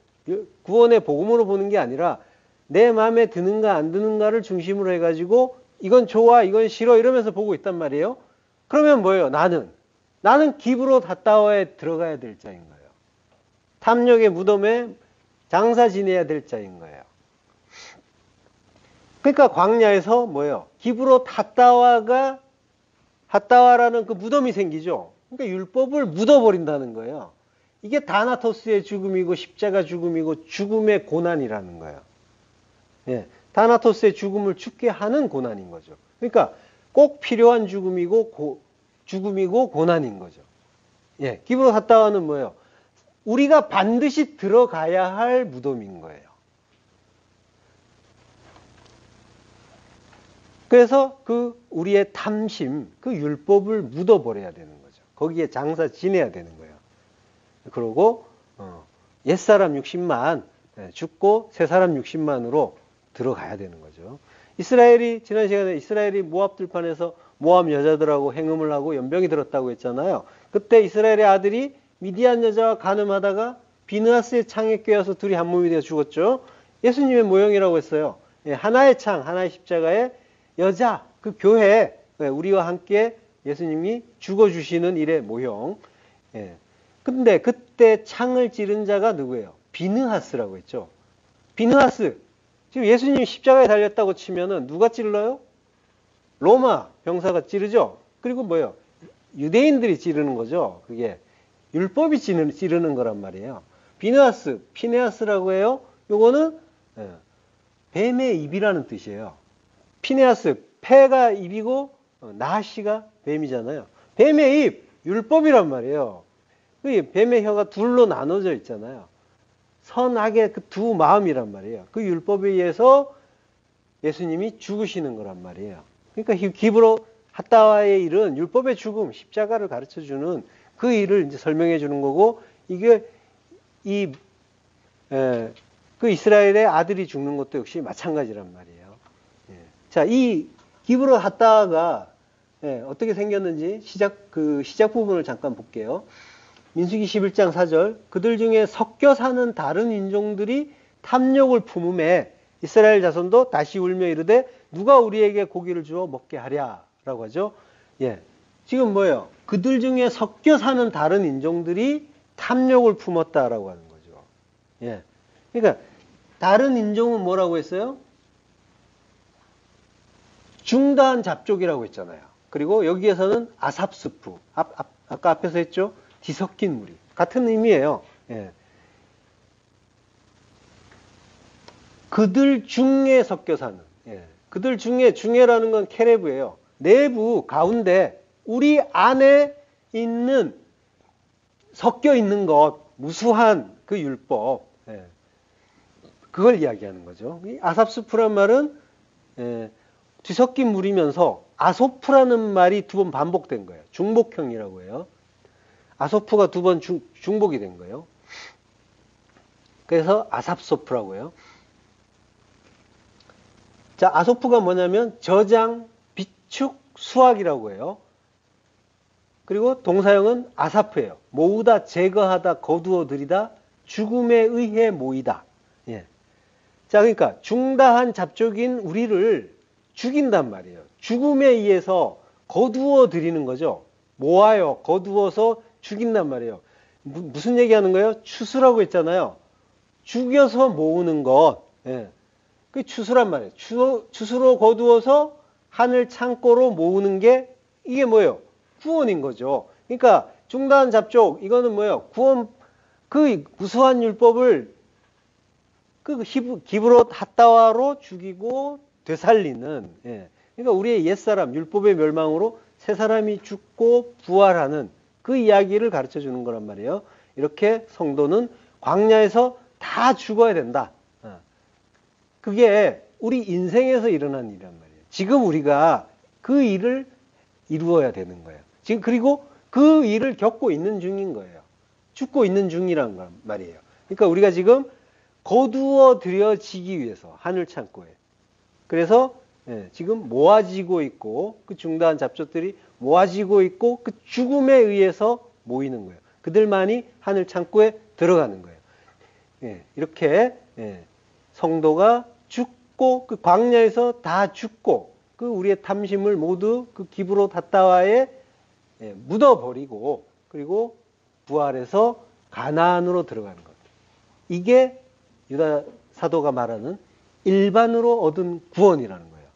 구원의 복음으로 보는 게 아니라 내 마음에 드는가 안 드는가를 중심으로 해가지고 이건 좋아 이건 싫어 이러면서 보고 있단 말이에요. 그러면 뭐예요? 나는 기브롯 핫다와에 들어가야 될 자인 거예요. 탐욕의 무덤에 장사 지내야 될 자인 거예요. 그러니까 광야에서 뭐예요? 기브롯 핫다와라는 그 무덤이 생기죠. 그러니까 율법을 묻어버린다는 거예요. 이게 다나토스의 죽음이고 십자가 죽음이고 죽음의 고난이라는 거예요. 예, 다나토스의 죽음을 죽게 하는 고난인 거죠. 그러니까 꼭 필요한 죽음이고 고난인 거죠. 예, 기브롯 핫다와는 뭐예요? 우리가 반드시 들어가야 할 무덤인 거예요. 그래서 그 우리의 탐심, 그 율법을 묻어버려야 되는 거죠. 거기에 장사 지내야 되는 거예요. 그러고 옛사람 60만 죽고 새사람 60만으로 들어가야 되는 거죠. 지난 시간에 이스라엘이 모압 들판에서 모압 여자들하고 행음을 하고 연병이 들었다고 했잖아요. 그때 이스라엘의 아들이 미디안 여자와 간음하다가 비느하스의 창에 꿰어서 둘이 한 몸이 되어 죽었죠. 예수님의 모형이라고 했어요. 하나의 창, 하나의 십자가에 여자, 그 교회, 우리와 함께 예수님이 죽어주시는 일의 모형. 근데 그때 창을 찌른 자가 누구예요? 비느하스라고 했죠. 비느하스. 지금 예수님이 십자가에 달렸다고 치면은 누가 찔러요? 로마 병사가 찌르죠. 그리고 뭐예요? 유대인들이 찌르는 거죠. 그게 율법이 찌르는 거란 말이에요. 비느하스, 피네하스라고 해요. 요거는 뱀의 입이라는 뜻이에요. 피네하스, 패가 입이고 나시가 뱀이잖아요. 뱀의 입, 율법이란 말이에요. 뱀의 혀가 둘로 나눠져 있잖아요. 선악의 그 두 마음이란 말이에요. 그 율법에 의해서 예수님이 죽으시는 거란 말이에요. 그러니까 기브롯 핫다와의 일은 율법의 죽음, 십자가를 가르쳐주는 그 일을 이제 설명해 주는 거고, 이게 그 이스라엘의 아들이 죽는 것도 역시 마찬가지란 말이에요. 자, 이 기브롯 핫다와가 어떻게 생겼는지 시작 부분을 잠깐 볼게요. 민수기 11장 4절 그들 중에 섞여 사는 다른 인종들이 탐욕을 품음에 이스라엘 자손도 다시 울며 이르되 누가 우리에게 고기를 주어 먹게 하랴라고 하죠. 예. 지금 뭐예요? 그들 중에 섞여 사는 다른 인종들이 탐욕을 품었다라고 하는 거죠. 예. 그러니까 다른 인종은 뭐라고 했어요? 중다한 잡족이라고 했잖아요. 그리고 여기에서는 아삽스프. 아까 앞에서 했죠? 뒤섞인 무리. 같은 의미예요. 예. 그들 중에 섞여 사는. 예. 그들 중에라는 건 케레브예요. 내부, 가운데, 우리 안에 있는, 섞여 있는 것, 무수한 그 율법. 예. 그걸 이야기하는 거죠. 이 아삽스프란 말은, 뒤섞인 무리면서 아소프라는 말이 2번 반복된 거예요. 중복형이라고 해요. 아소프가 2번 중복이 된 거예요. 그래서 아삽소프라고 해요. 자, 아소프가 뭐냐면 저장, 비축, 수확이라고 해요. 그리고 동사형은 아사프예요. 모으다, 제거하다, 거두어들이다, 죽음에 의해 모이다. 예. 자, 그러니까 중다한 잡족인 우리를 죽인단 말이에요. 죽음에 의해서 거두어 드리는 거죠. 모아요. 거두어서 죽인단 말이에요. 무슨 얘기하는 거예요? 추수라고 했잖아요. 죽여서 모으는 것. 예. 그게 추수란 말이에요. 추수로 거두어서 하늘 창고로 모으는 게 이게 뭐예요? 구원인 거죠. 그러니까 중다한 잡족 이거는 뭐예요? 구원 그 무수한 율법을 그 기브롯 핫다와로 죽이고 되살리는. 예. 그러니까 우리의 옛사람 율법의 멸망으로 새 사람이 죽고 부활하는 그 이야기를 가르쳐 주는 거란 말이에요. 이렇게 성도는 광야에서 다 죽어야 된다. 그게 우리 인생에서 일어난 일이란 말이에요. 지금 우리가 그 일을 이루어야 되는 거예요. 지금 그리고 그 일을 겪고 있는 중인 거예요. 죽고 있는 중이란 말이에요. 그러니까 우리가 지금 거두어 들여지기 위해서 하늘 창고에 그래서 지금 모아지고 있고 그 중다한 잡초들이 모아지고 있고 그 죽음에 의해서 모이는 거예요. 그들만이 하늘 창고에 들어가는 거예요. 이렇게 성도가 죽고 그 광야에서 다 죽고 그 우리의 탐심을 모두 그 기브롯 핫다와에 묻어버리고 그리고 부활해서 가나안으로 들어가는 것. 이게 유다 사도가 말하는 일반으로 얻은 구원이라는 거예요.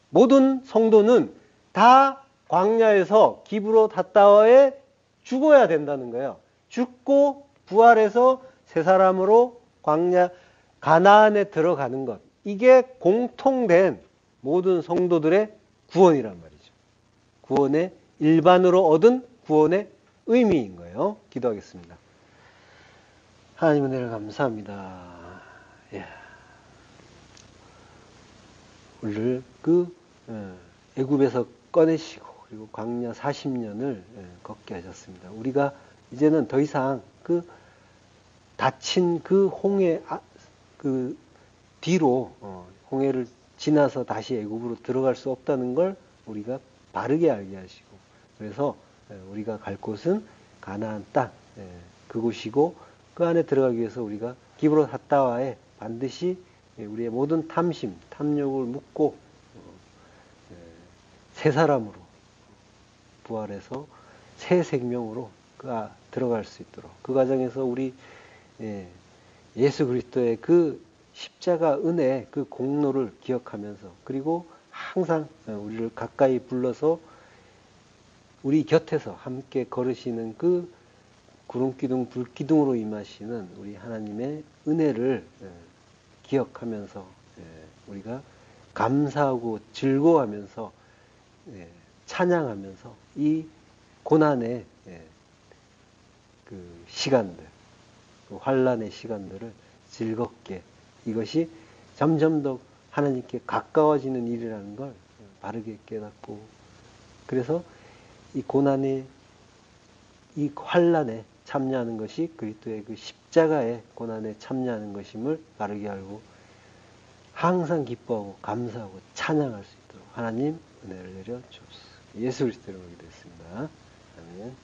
모든 성도는 다 광야에서 기브롯 핫다와에 죽어야 된다는 거예요. 죽고 부활해서 새 사람으로 광야 가나안에 들어가는 것. 이게 공통된 모든 성도들의 구원이란 말이죠. 구원의 일반으로 얻은 구원의 의미인 거예요. 기도하겠습니다. 하나님 은혜를 감사합니다. 예. 우리를 그 애굽에서 꺼내시고 그리고 광야 40년을 걷게 하셨습니다. 우리가 이제는 더 이상 그 닫힌 그 홍해 그 뒤로 홍해를 지나서 다시 애굽으로 들어갈 수 없다는 걸 우리가 바르게 알게 하시고 그래서 우리가 갈 곳은 가나안 땅 그곳이고 그 안에 들어가기 위해서 우리가 기브롯 핫다와에 반드시 우리의 모든 탐심, 탐욕을 묻고 새 사람으로 부활해서 새 생명으로 들어갈 수 있도록 그 과정에서 우리 예수 그리스도의 그 십자가 은혜 그 공로를 기억하면서 그리고 항상 우리를 가까이 불러서 우리 곁에서 함께 걸으시는 그 구름기둥 불기둥으로 임하시는 우리 하나님의 은혜를 기억하면서 우리가 감사하고 즐거워하면서 찬양하면서 이 고난의 그 시간들 그 환난의 시간들을 즐겁게 이것이 점점 더 하나님께 가까워지는 일이라는 걸 바르게 깨닫고 그래서 이 고난의 이 환난에 참여하는 것이 그리스도의 그 십자가의 고난에 참여하는 것임을 바르게 알고 항상 기뻐하고 감사하고 찬양할 수 있도록 하나님 은혜를 내려 주옵소서. 예수 그리스도로 기도했습니다. 아멘.